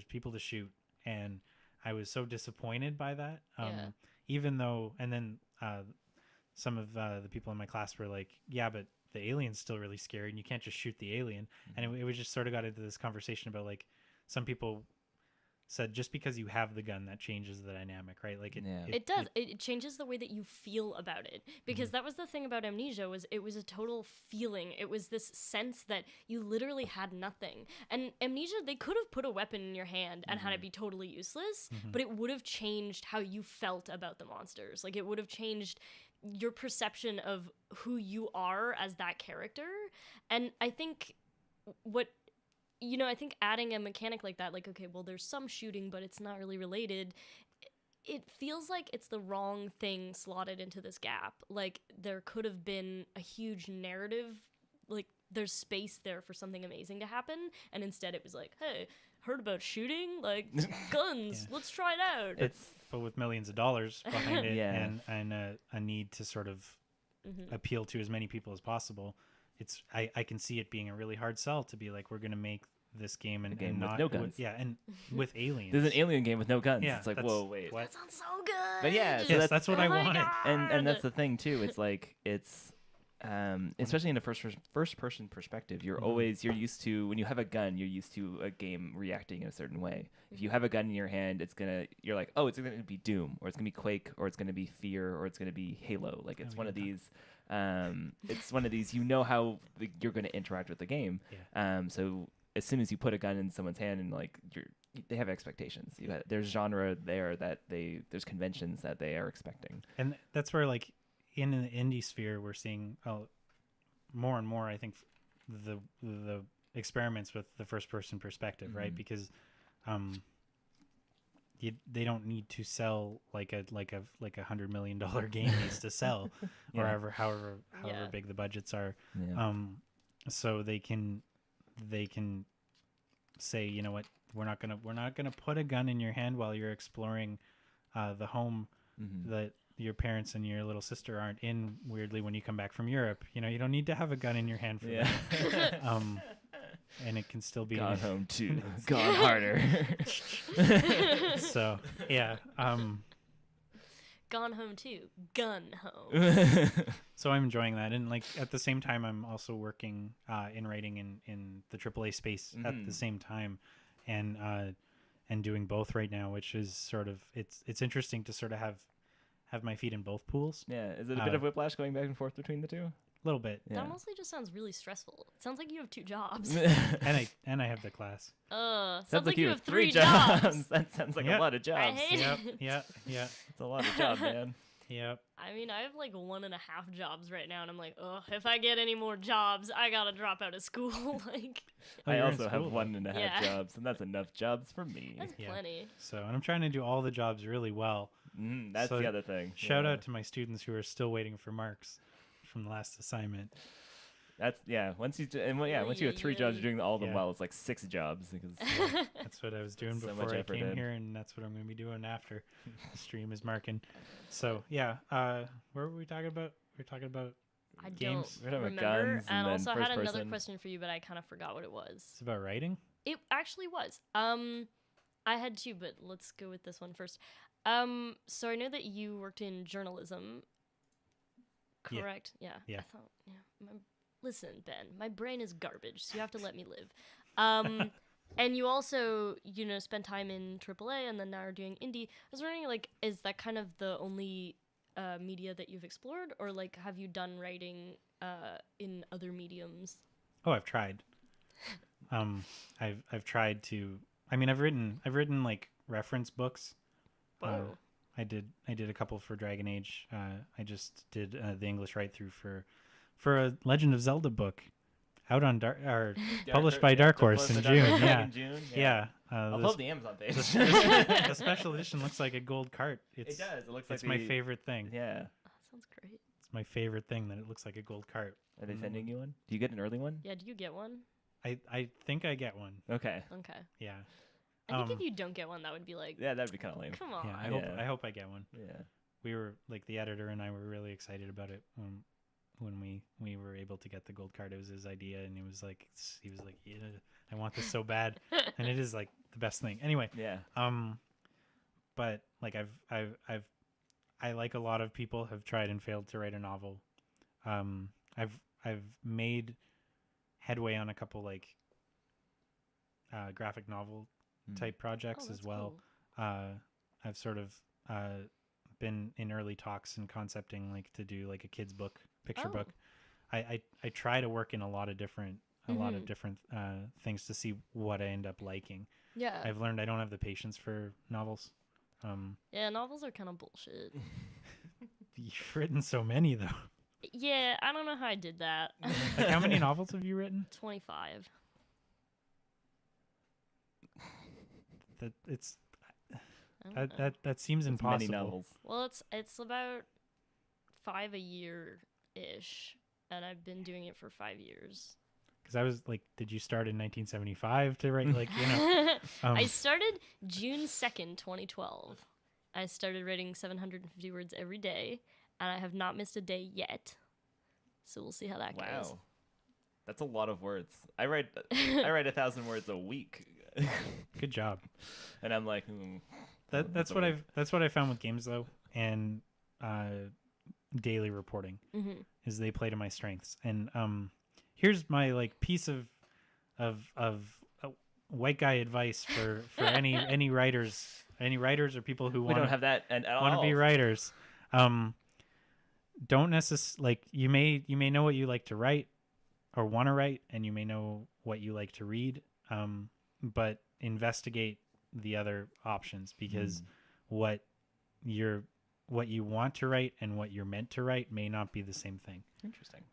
people to shoot, and I was so disappointed by that. Even though, and then some of the people in my class were like, yeah, but the alien's still really scary, and you can't just shoot the alien. And it was just sort of got into this conversation about, like, some people said just because you have the gun, that changes the dynamic, right? Like, It does. It changes the way that you feel about it, because that was the thing about Amnesia, was it was a total feeling. It was this sense that you literally had nothing. And Amnesia, they could have put a weapon in your hand and had it be totally useless, but it would have changed how you felt about the monsters. Like, it would have changed your perception of who you are as that character. And I think I think adding a mechanic like that, like, okay, well, there's some shooting, but it's not really related. It feels like it's the wrong thing slotted into this gap. Like, there could have been a huge narrative, like, there's space there for something amazing to happen, and instead it was like, hey, heard about shooting, like guns, let's try it out. But with millions of dollars behind it, Yeah. and a need to sort of appeal to as many people as possible, I can see it being a really hard sell to be like, we're gonna make this game and game with not no guns. and with aliens. There's an alien game with no guns. Yeah, It's like, that's- whoa, wait. what? That sounds so good. But yeah, so Yes, that's what Oh I my wanted. And that's God. the thing too. It's like especially in a first person perspective, you're used to, when you have a gun, you're used to a game reacting in a certain way. If you have a gun in your hand, you're like, oh, it's gonna be Doom, or it's gonna be Quake, or it's gonna be Fear, or it's gonna be Halo. Like it's one of these. It's one of these. You know how you're gonna interact with the game. Yeah. So as soon as you put a gun in someone's hand, and like they have expectations. There's genre there that there's conventions that they are expecting. And that's where, like, in the indie sphere, we're seeing more and more, I think, the experiments with the first person perspective, right? Because they don't need to sell like a $100 million game needs to sell, or however big the budgets are. Yeah. So they can say, you know what, we're not gonna put a gun in your hand while you're exploring the home that your parents and your little sister aren't in, weirdly, when you come back from Europe. You know, you don't need to have a gun in your hand for that. And it can still be Gone Home 2. Gone Harder. So yeah. Gone Home too. Gun Home. So I'm enjoying that, and like at the same time, I'm also working in writing in the AAA space at the same time, and doing both right now, which is sort of it's interesting to sort of have my feet in both pools. Yeah. Is it a bit of whiplash going back and forth between the two? A little bit. Yeah. That mostly just sounds really stressful. It sounds like you have 2 jobs. And I have the class. Sounds like you have 3 jobs. jobs. That sounds like Yep. a lot of jobs. hate Yep. it. Yeah. It's a lot of jobs, man. Yep. I mean, I have like 1.5 jobs right now, and I'm like, ugh, if I get any more jobs, I gotta drop out of school. Like, Oh, I you're in also have school, 1.5 Yeah. jobs, and that's enough jobs for me. that's Yeah. plenty. So, and I'm trying to do all the jobs really well. That's So the other thing. Shout Yeah. out to my students who are still waiting for marks from the last assignment. That's once you once you have 3 jobs, you're doing all of them Yeah. well. It's like 6 jobs because That's what I was doing So much before I effort came in. here, and that's what I'm going to be doing after the stream is marking. So yeah, what were we talking about? We were talking about I games. We're talking about remember. guns And and then also, I first had another person. question for you, but I kind of forgot what it was. It's about writing. It actually was. I had 2, but let's go with this one first. So I know that you worked in journalism. Yeah. Correct? Yeah. Yeah. I thought. Yeah. Listen, Ben, my brain is garbage, so you have to let me live. And you also, spend time in AAA, and then now you're doing indie. I was wondering, like, is that kind of the only media that you've explored, or like, have you done writing in other mediums? Oh, I've tried. I've tried to. I mean, I've written like reference books. Whoa. I did a couple for Dragon Age. I just did the English write through for a Legend of Zelda book, out on published by Dark Horse in June. Yeah, yeah. I'll The pull up the Amazon page. the special edition looks like a gold cart. It does. It looks like It's my favorite thing. Yeah. That sounds great. It's my favorite thing that it looks like a gold cart. Are they sending you one? Do you get an early one? Yeah, do you get one? I think I get one. Okay. Okay. Yeah. I think Um, if you don't get one, that would be like, Yeah, that'd be kind of lame. come on. Yeah. I hope I get one. Yeah. We were like the editor and I were really excited about it when we were able to get the gold card. It was his idea, and he was like, yeah, I want this so bad, and it is like the best thing. Anyway, Yeah. but like I like a lot of people have tried and failed to write a novel. I've made headway on a couple like graphic novel type projects Oh, as that's well. cool. I've sort of been in early talks and concepting like to do like a kid's book, picture Oh. book. I try to work in a lot of different things to see what I end up liking. Yeah. I've learned I don't have the patience for novels. Yeah, novels are kind of bullshit. You've written so many though. Yeah, I don't know how I did that. Like how many novels have you written? 25. That it's I don't know. that seems It's impossible. many novels. Well, it's about 5 a year ish, and I've been doing it for 5 years. Because I was like, did you start in 1975 to write? Like, you know, I started June 2nd, 2012. I started writing 750 words every day, and I have not missed a day yet. So we'll see how that goes. Wow. That's a lot of words. I write 1,000 words a week. good job. And I'm like, That's what I found with games though, and daily reporting is they play to my strengths. And here's my like piece of white guy advice for any writers or people who we want don't have that and at want to all. be writers. Don't necessarily like you may know what you like to write or want to write, and you may know what you like to read, but investigate the other options, because what you want to write and what you're meant to write may not be the same thing. Interesting.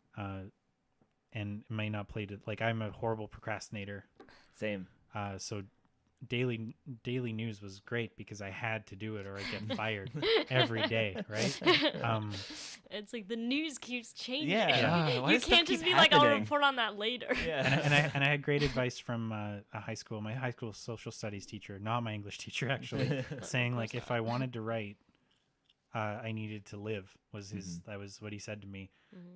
And may not play to, like, I'm a horrible procrastinator. Same. So daily news was great because I had to do it or I'd get fired every day, right? It's like the news keeps changing. Yeah. Why You does stuff can't just keep be like, I'll happening? report on that later. Yeah. And I had great advice from my high school social studies teacher, not my English teacher actually, saying like if I wanted to write, I needed to live that was what he said to me,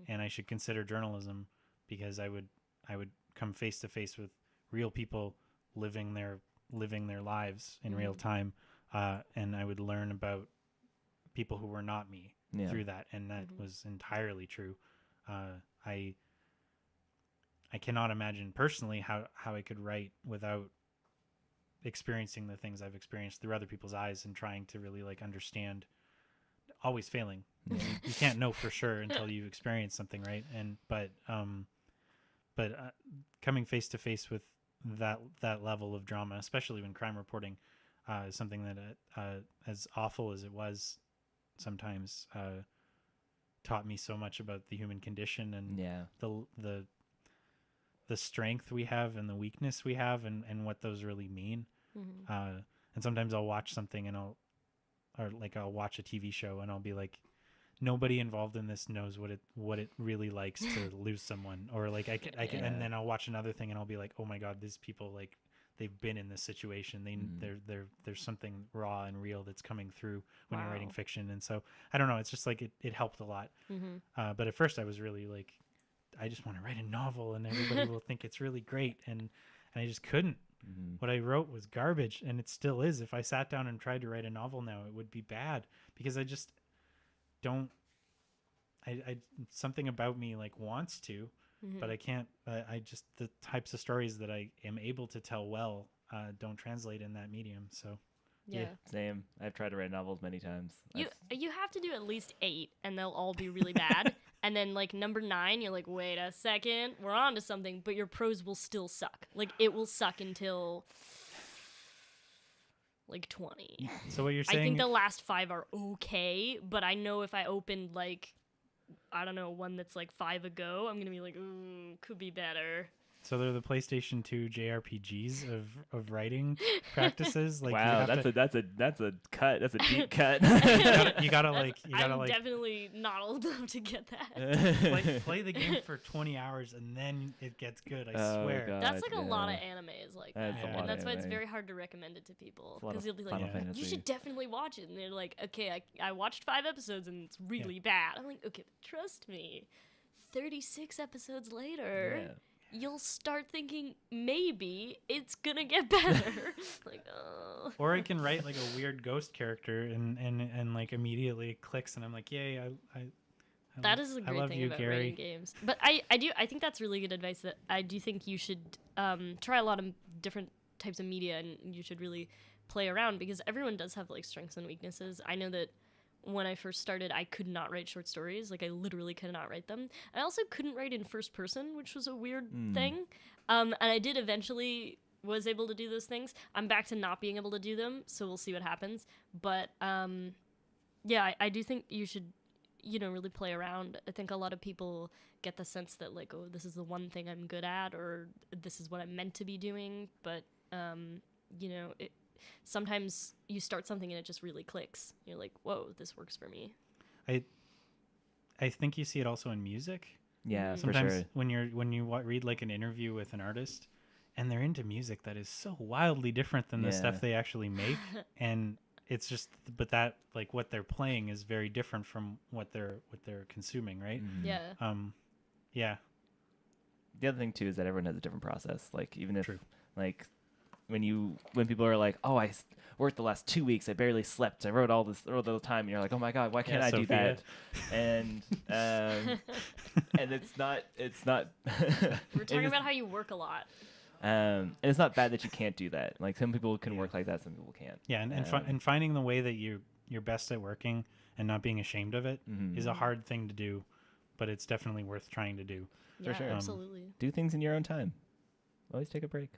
and I should consider journalism because I would come face to face with real people living their lives in real time, and I would learn about people who were not me through that, and that was entirely true. I cannot imagine personally how I could write without experiencing the things I've experienced through other people's eyes and trying to really like understand. Always failing. You can't know for sure until you experience something, right? And but coming face to face with that level of drama, especially when crime reporting, is something that as awful as it was sometimes, taught me so much about the human condition and the strength we have and the weakness we have and what those really mean. And sometimes I'll watch something and I'll watch a TV show and I'll be like, nobody involved in this knows what it really likes to lose someone, or like I can, and then I'll watch another thing and I'll be like, oh my God, these people, like, they've been in this situation. There's something raw and real that's coming through when you're writing fiction. And so I don't know, it's just like it helped a lot. But at first I was really like, I just want to write a novel and everybody will think it's really great, and I just couldn't. What I wrote was garbage, and it still is. If I sat down and tried to write a novel now, it would be bad because I just don't. I something about me like wants to, but I can't. I just, the types of stories that I am able to tell well don't translate in that medium. So Yeah. Same. I've tried to write novels many times. You have to do at least 8, and they'll all be really bad. And then like number 9, you're like, wait a second, we're on to something, but your prose will still suck. Like it will suck until like 20. So what you're saying? I think the last 5 are okay, but I know if I opened like, I don't know, one that's like 5 ago, I'm gonna be like, ooh, could be better. So they're the PlayStation 2 JRPGs of writing practices. Like, wow, that's a cut. That's a deep cut. you gotta like I'm definitely not old enough to get that. play the game for 20 hours and then it gets good. I swear. God, that's like a lot of animes like That's that, a lot and that's of why it's anime. very hard to recommend it to people It's a lot because of you'll be like, Final Fantasy. you should definitely watch it, and they're like, okay, I watched 5 episodes and it's really bad. I'm like, okay, but trust me, 36 episodes later. Yeah. You'll start thinking maybe it's gonna get better. Like, oh. Or I can write like a weird ghost character and like immediately it clicks and I'm like, yay, I That is a I great love thing you, about Gary. writing games. But I think that's really good advice. That I do think you should try a lot of different types of media, and you should really play around because everyone does have like strengths and weaknesses. I know that when I first started, I could not write short stories. Like I literally could not write them. I also couldn't write in first person, which was a weird thing. And I did eventually was able to do those things. I'm back to not being able to do them, so we'll see what happens. But yeah, I do think you should, really play around. I think a lot of people get the sense that like, oh, this is the one thing I'm good at, or this is what I'm meant to be doing. But sometimes you start something and it just really clicks. You're like, whoa, this works for me. I think you see it also in music. Yeah, for Sometimes sure. when you read like an interview with an artist, and they're into music that is so wildly different than the Yeah. stuff they actually make, and it's just, but that like what they're playing is very different from what they're consuming, right? Mhm. Yeah. Yeah, The other thing too is that everyone has a different process. Like even if True. like when people are like, oh, worked the last 2 weeks, I barely slept, I wrote all the time, and you're like, oh my god, why can't Yeah, I do Sophia. that? And and it's not We're talking about how you work a lot. and it's not bad that you can't do that. Like some people can work like that, some people can't. yeah, and finding the way that you're best at working and not being ashamed of it is Mhm. a hard thing to do, but it's definitely worth trying to do. Yeah, sure. absolutely. Do things in your own time. Always take a break.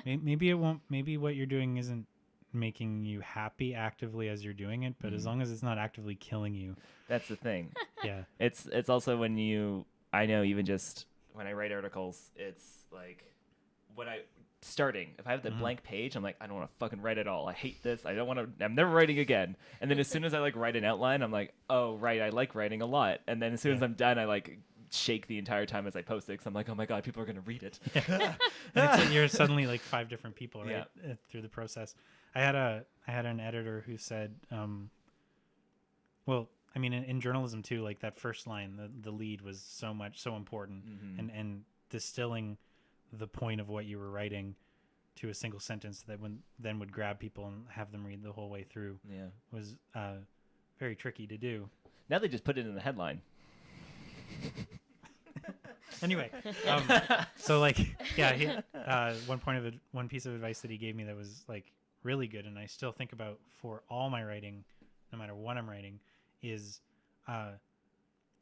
Maybe it won't. Maybe what you're doing isn't making you happy actively as you're doing it, but as long as it's not actively killing you, That's the thing. yeah, It's also when I know even just when I write articles, it's like when if I have the blank page, I'm like, I don't want to fucking write at all. I hate this. I'm never writing again. And then as soon as I like write an outline, I'm like, oh right, I like writing a lot. And then as soon as I'm done, I like shake the entire time as I post it, because I'm like, oh my god, people are gonna read it. and it's like you're suddenly like 5 different people, right? Yeah. Through the process. I had an editor who said, well, I mean, in journalism too, like that first line, the lead was so important, and distilling the point of what you were writing to a single sentence that then would grab people and have them read the whole way through Yeah. was very tricky to do. Now they just put it in the headline. Anyway, so like, yeah, one piece of advice that he gave me that was like really good, and I still think about for all my writing, no matter what I'm writing, is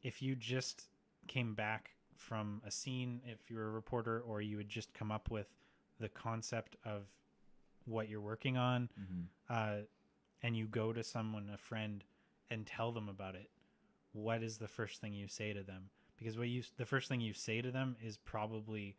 if you just came back from a scene, if you're a reporter, or you would just come up with the concept of what you're working on, and you go to someone, a friend, and tell them about it, what is the first thing you say to them? Because the first thing you say to them is probably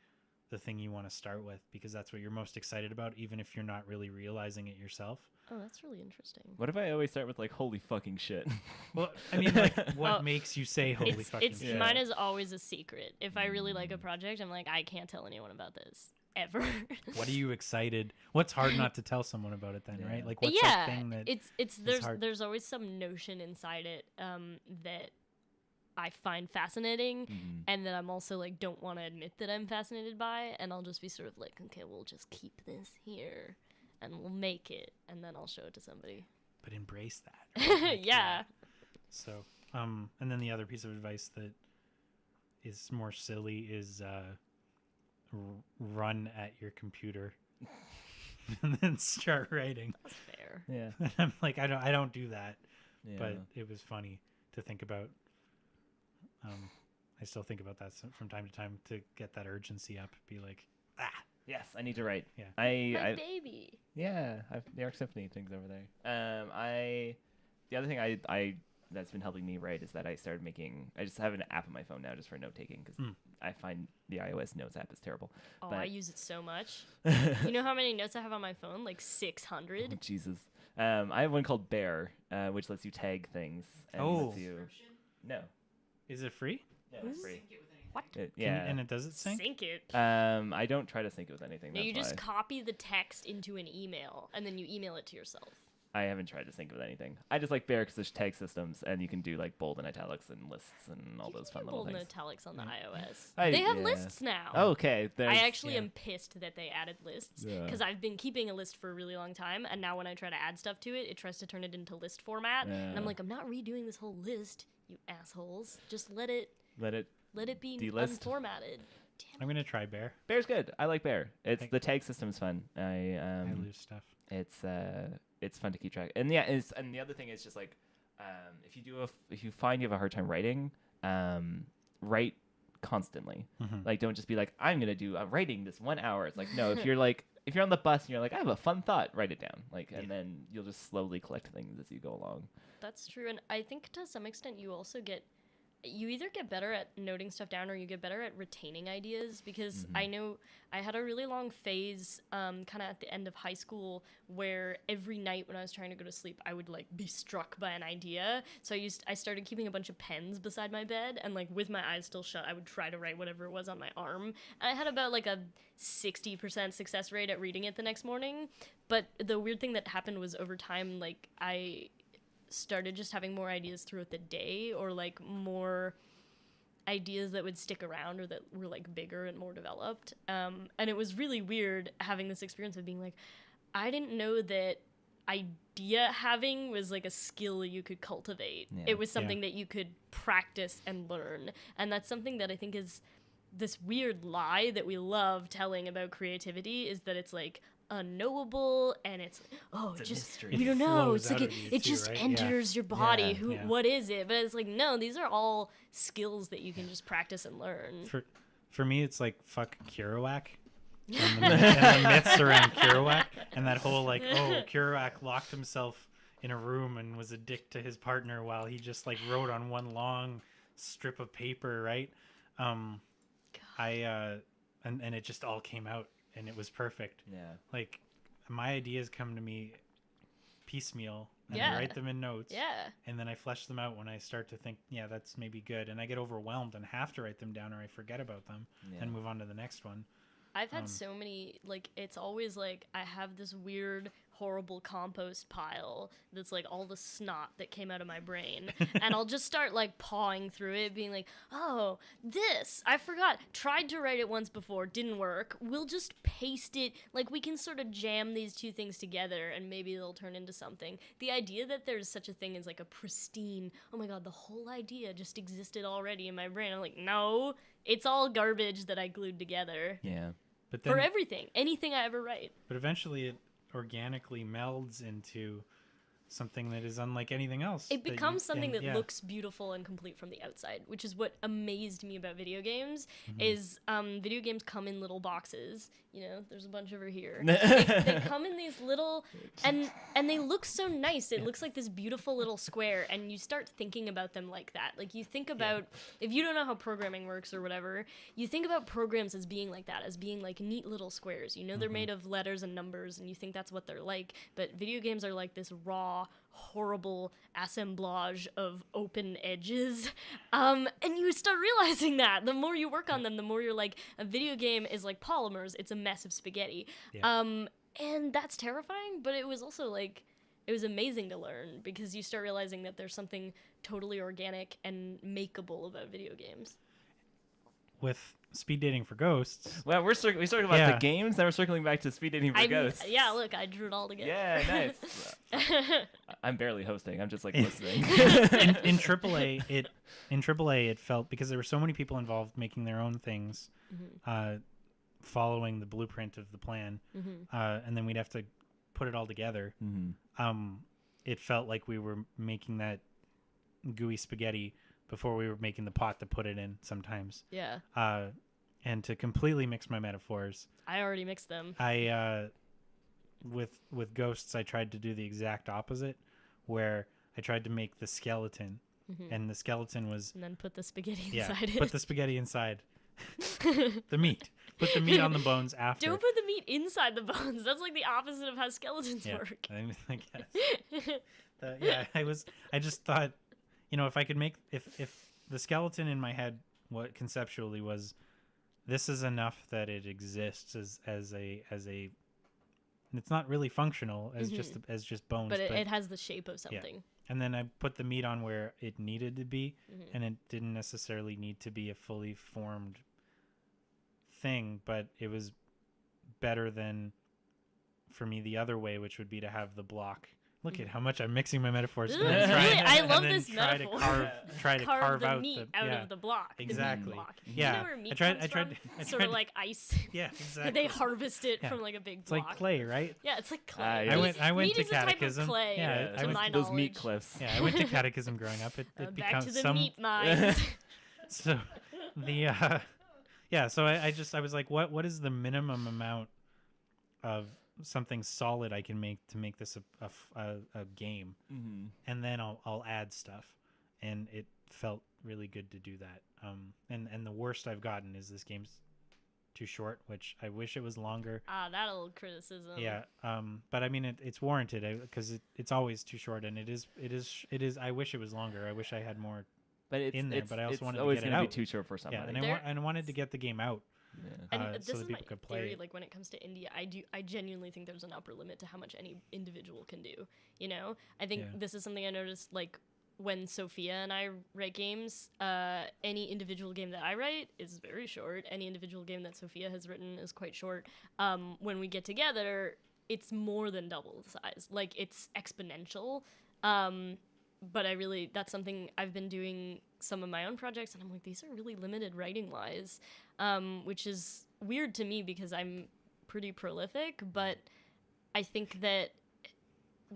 the thing you want to start with, because that's what you're most excited about, even if you're not really realizing it yourself. Oh, that's really interesting. What if I always start with like, holy fucking shit? Well, I mean, like, what Oh, makes you say holy fucking shit? Mine is always a secret. If I really like a project, I'm like, I can't tell anyone about this ever. What are you excited? What's hard not to tell someone about it then, Yeah. right? Like, what's yeah, that thing that it's is hard? there's always some notion inside it that I find fascinating, and that I'm also like don't want to admit that I'm fascinated by, and I'll just be sort of like, okay, we'll just keep this here, and we'll make it, and then I'll show it to somebody. But embrace that. Right? Like, Yeah. So, and then the other piece of advice that is more silly is run at your computer and then start writing. That's fair. Yeah. I'm like, I don't do that, Yeah. but it was funny to think about. I still think about that from time to time to get that urgency up. Be like, Yes, I need to write. Yeah. My baby. Yeah, I've the Arc Symphony things over there. The other thing I that's been helping me write is that I just have an app on my phone now just for note taking, because I find the iOS Notes app is terrible. Oh, But- I use it so much. You know how many notes I have on my phone? Like 600. Oh, Jesus. I have one called Bear, which lets you tag things. And lets you... No. is it free? No, it's free. What? Yeah. And it does it sync? Sync it. I don't try to sync it with anything. No, That's you just why. copy the text into an email, and then you email it to yourself. I haven't tried to sync it with anything. I just like Bear because there's tag systems, and you can do like bold and italics and lists and all those fun little bold and things. italics on the iOS. I- They have yeah. lists now. Oh, okay. I actually am pissed that they added lists, Yeah. because I've been keeping a list for a really long time, and now when I try to add stuff to it, it tries to turn it into list format, and I'm Yeah. like, I'm not redoing this whole list, you assholes. Just let it Let it. be delist. unformatted. I'm gonna try Bear. Bear's good. I like Bear. Thank- The tag system's fun. I lose stuff. It's fun to keep track. And yeah, and the other thing is just like, if you find you have a hard time writing, write constantly. Like, don't just be like, I'm gonna do writing this 1 hour. It's like, no, if you're on the bus and you're like, I have a fun thought, write it down. Like, and then you'll just slowly collect things as you go along. That's true, and I think to some extent you also get you either get better at noting stuff down or you get better at retaining ideas, because I know I had a really long phase kind of at the end of high school where every night when I was trying to go to sleep I would like be struck by an idea. So I started keeping a bunch of pens beside my bed, and like with my eyes still shut I would try to write whatever it was on my arm, and I had about like a 60% success rate at reading it the next morning. But the weird thing that happened was over time, like I started just having more ideas throughout the day, or like more ideas that would stick around or that were like bigger and more developed. And it was really weird having this experience of being like, I didn't know that idea having was like a skill you could cultivate. Yeah. It was something that you could practice and learn. And that's something that I think is this weird lie that we love telling about creativity, is that it's like unknowable, and it's a just mystery. we don't know. flows It's like out of you it too, just right? enters your body. Yeah. What is it? But it's like, no, these are all skills that you can just practice and learn. For me, it's like fuck Kerouac. And the myths around Kerouac, and that whole like, oh, Kerouac locked himself in a room and was a dick to his partner while he just like wrote on one long strip of paper, right? And it just all came out and it was perfect. Yeah. Like my ideas come to me piecemeal, and Yeah. I write them in notes. Yeah. And then I flesh them out when I start to think, yeah, that's maybe good, and I get overwhelmed and have to write them down, or I forget about them and move on to the next one. I've had so many, like, it's always like I have this weird, horrible compost pile that's like all the snot that came out of my brain. And I'll just start like pawing through it, being like, oh, this, I forgot. Tried to write it once before, didn't work. We'll just paste it. Like, we can sort of jam these two things together and maybe they'll turn into something. The idea that there's such a thing as like a pristine, oh my God, the whole idea just existed already in my brain. I'm like, no, it's all garbage that I glued together. Yeah. But then, For everything, anything I ever write. but eventually it organically melds into something that is unlike anything else. It becomes something that yeah. looks beautiful and complete from the outside, which is what amazed me about video games. Mm-hmm. Is video games come in little boxes. You know, there's a bunch over here. They come in these little, and they look so nice. It looks like this beautiful little square, and you start thinking about them like that. Like, you think about, if you don't know how programming works or whatever, you think about programs as being like that, as being like neat little squares. You know, they're made of letters and numbers, and you think that's what they're like. But video games are like this raw, horrible assemblage of open edges, and you start realizing that the more you work on them, the more you're like, a video game is like polymers. It's a mess of spaghetti. And that's terrifying, but it was also like, it was amazing to learn, because you start realizing that there's something totally organic and makeable about video games. With speed dating for ghosts. Well, we started about Yeah. the games, now we're circling back to speed dating for ghosts. Yeah, look, I drew it all together. Yeah, nice. I'm barely hosting. I'm just like listening. in AAA, it felt, because there were so many people involved making their own things, following the blueprint of the plan, and then we'd have to put it all together. It felt like we were making that gooey spaghetti before we were making the pot to put it in sometimes. Yeah. And to completely mix my metaphors, I already mixed them. I with ghosts, I tried to do the exact opposite, where I tried to make the skeleton, and the skeleton was And then put the spaghetti inside it. put the spaghetti inside the meat. Put the meat on the bones after. Don't put the meat inside the bones. That's like the opposite of how skeletons work. I guess. I just thought, if I could make, if the skeleton in my head, what conceptually was, this is enough that it exists as a it's not really functional as just bones, But it has the shape of something. and then I put the meat on where it needed to be, and it didn't necessarily need to be a fully formed thing, but it was better than, for me, the other way, which would be to have the block. Look at how much I'm mixing my metaphors. Ooh, And then really, I love and then this metaphor. Try to carve the out meat out yeah. of the block. The meat Exactly. block. Yeah. You know where meat I tried- comes I tried- from? I Sort tried- of like ice. Yeah, exactly. They harvest it Yeah. from like a big It's block. like clay, right? Yeah, it's like clay. yeah. I went meat to is a type of catechism. clay, Yeah, to my those meat knowledge. cliffs. Yeah, I went to catechism growing up. It Back becomes to the some meat mines. so the so I was like, what is the minimum amount of something solid I can make to make this a game, and then I'll add stuff, and it felt really good to do that. And the worst I've gotten is this game's too short, which I wish it was longer. That old criticism. Yeah. But I mean, it's warranted because it's always too short, and it is. I wish it was longer. I wish I had more But it's in there, it's, but I also it's wanted to always get it going to be out. too short for somebody. Yeah, and There- I wanted to get the game out. Yeah. And so this that is my people could play theory. it. Like when it comes to indie, I genuinely think there's an upper limit to how much any individual can do. You know, I think Yeah. this is something I noticed. Like when Sophia and I write games, any individual game that I write is very short. Any individual game that Sophia has written is quite short. When we get together, it's more than double the size. Like it's exponential. But that's something I've been doing some of my own projects, and I'm like, these are really limited writing wise, which is weird to me because I'm pretty prolific. But I think that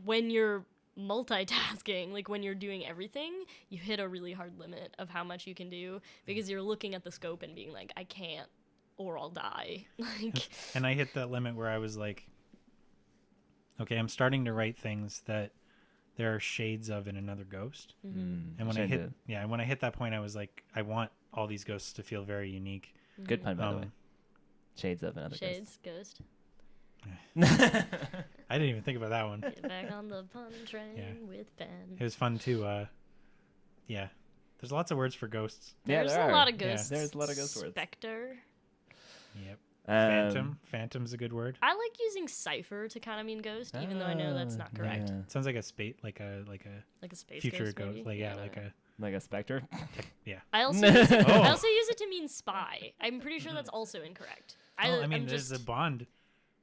when you're multitasking, like when you're doing everything, you hit a really hard limit of how much you can do because you're looking at the scope and being like, I can't, or I'll die. Like, And I hit that limit where I was like, okay, I'm starting to write things that there are shades of in another Ghost. And when I hit that point, I was like, I want all these ghosts to feel very unique. Good pun, by the way. Shades of another Shades, Ghost. ghost. I didn't even think about that one. Get back on the pun train Yeah. with Ben. It was fun too. Yeah, there's lots of words for ghosts. There's there a are. lot of Yeah. ghosts. There's a lot of ghost words. Spectre. Yep. Um, Phantom's a good word. I like using cipher to kind of mean ghost, even though I know that's not correct. Yeah. Sounds like a like a Like a space future ghost. ghost. Maybe? Like I yeah, don't like know. a Like a specter. I also use it, Oh. I also use it to mean spy. I'm pretty sure that's also incorrect. Well, I mean, I'm there's just a Bond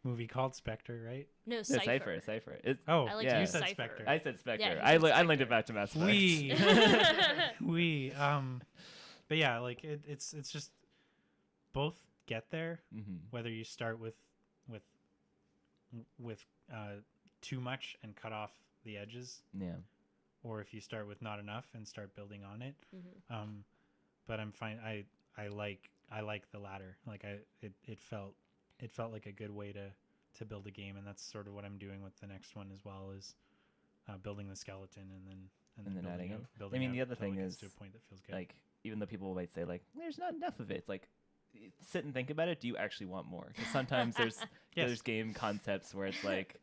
movie called Spectre, right? no Yeah, cipher. cipher. It's, Oh, I like to you use said Cypher. Spectre. I said specter. Yeah, he I said linked it Spectre. back to Mass Effect. We but yeah, like it's just both get there. Mm-hmm. Whether you start with too much and cut off the edges, Yeah. or if you start with not enough and start building on it. Mhm. But I'm fine. I like the latter. Like it felt like a good way to build a game, and that's sort of what I'm doing with the next one as well, is building the skeleton and then And then building adding out- it. building I mean, the out other till it thing gets is, to a point that feels good. Like, even though people might say, like, there's not enough of it, it's like, sit and think about it. Do you actually want more? Because sometimes there's Yes. there's game concepts where it's like,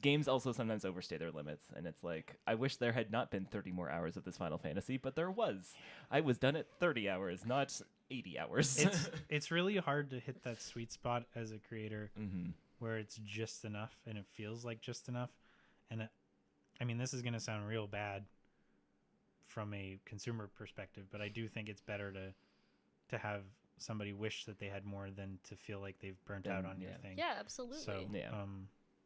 games also sometimes overstay their limits, and it's like, I wish there had not been 30 more hours of this Final Fantasy, but there was. I was done at 30 hours, not 80 hours. It's really hard to hit that sweet spot as a creator Mm-hmm. where it's just enough and it feels like just enough. And I mean, this is going to sound real bad from a consumer perspective, but I do think it's better to have somebody wish that they had more than to feel like they've burnt out on your Yeah. thing. Yeah, absolutely. So, Yeah.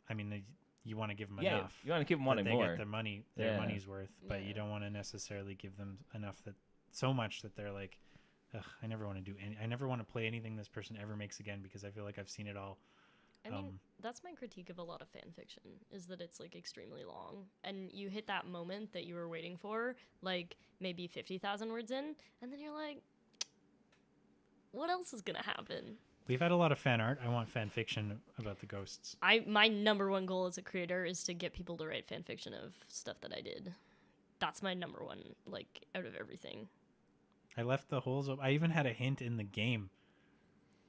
I mean, you want to give them Yeah, enough. you want to keep them that wanting they more. get their Yeah. money's worth, but Yeah. you don't want to necessarily give them enough that so much that they're like, ugh, I never want to do I never want to play anything this person ever makes again because I feel like I've seen it all. I mean, that's my critique of a lot of fan fiction, is that it's like extremely long, and you hit that moment that you were waiting for, like maybe 50,000 words in, and then you're like, what else is gonna happen? We've had a lot of fan art. I want fan fiction about the ghosts. My number one goal as a creator is to get people to write fan fiction of stuff that I did. That's my number one, like, out of everything. I left the holes up. I even had a hint in the game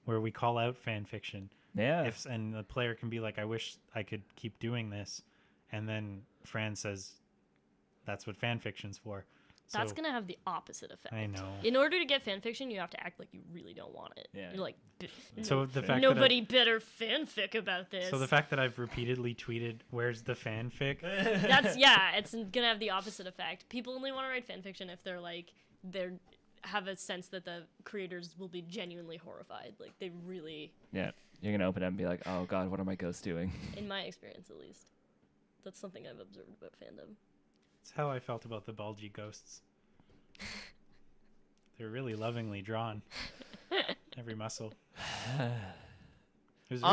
where we call out fan fiction. Yeah. And the player can be like, I wish I could keep doing this. And then Fran says, that's what fan fiction's for. That's So, gonna have the opposite effect. I know. In order to get fan fiction, you have to act like you really don't want it. Yeah. You're like, So the fact nobody better fanfic about this. So the fact that I've repeatedly tweeted, "Where's the fanfic?" That's it's gonna have the opposite effect. People only want to write fan fiction if they're like have a sense that the creators will be genuinely horrified. Like they really, Yeah. You're going to open it and be like, oh, God, what are my ghosts doing? in my experience at least, that's something I've observed about fandom. That's how I felt about the bulgy ghosts. They're really lovingly drawn. Every muscle. It was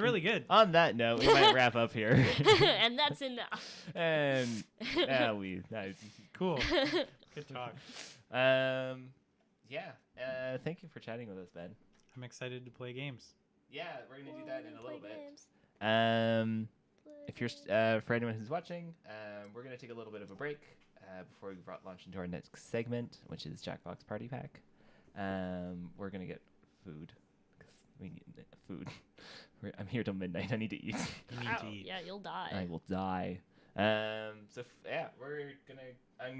really good. On that note, we might wrap up here. And that's enough. And Cool. Good talk. Thank you for chatting with us, Ben. I'm excited to play games. Yeah, we're gonna do that in a little bit. Games. If you're for anyone who's watching, we're gonna take a little bit of a break. before we launch into our next segment, which is Jackbox Party Pack. We're gonna get food because we need food. I'm here till midnight. I need to eat. You need to Ow, eat. yeah, you'll die. I will die. I'm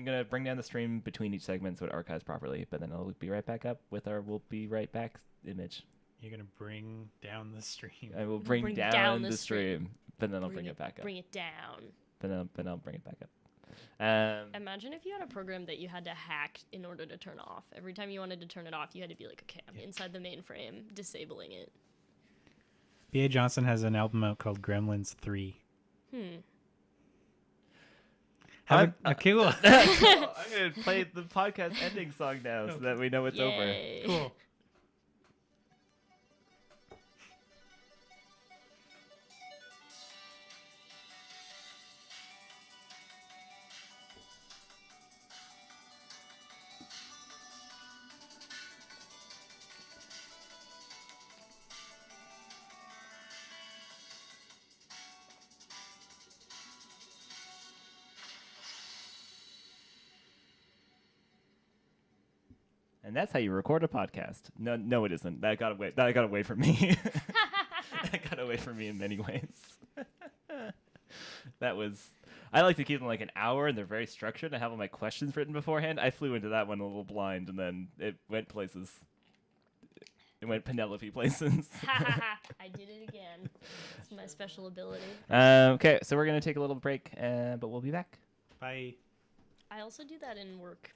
gonna bring down the stream between each segment so it archives properly, but then I'll be right back up with our "We'll be right back" image. You're gonna bring down the stream. I will Bring bring down down the the stream, but then I'll bring Bring it back up. Bring it down. But then I'll bring it back up. Imagine if you had a program that you had to hack in order to turn off. Every time you wanted to turn it off, you had to be like, okay, I'm inside the mainframe, disabling it. B.A. Johnson has an album out called Gremlins 3. Have a cool. I'm gonna play the podcast ending song now so that we know it's Yay. Cool. And that's how you record a podcast. No, it isn't. That got away. That got away from me. That got away from me in many ways. That was. I like to keep them like an hour, and they're very structured. I have all my questions written beforehand. I flew into that one a little blind, and then it went places. It went Penelope places. I did it again. It's my special ability. Okay, so we're gonna take a little break, but we'll be back. Bye. I also do that in work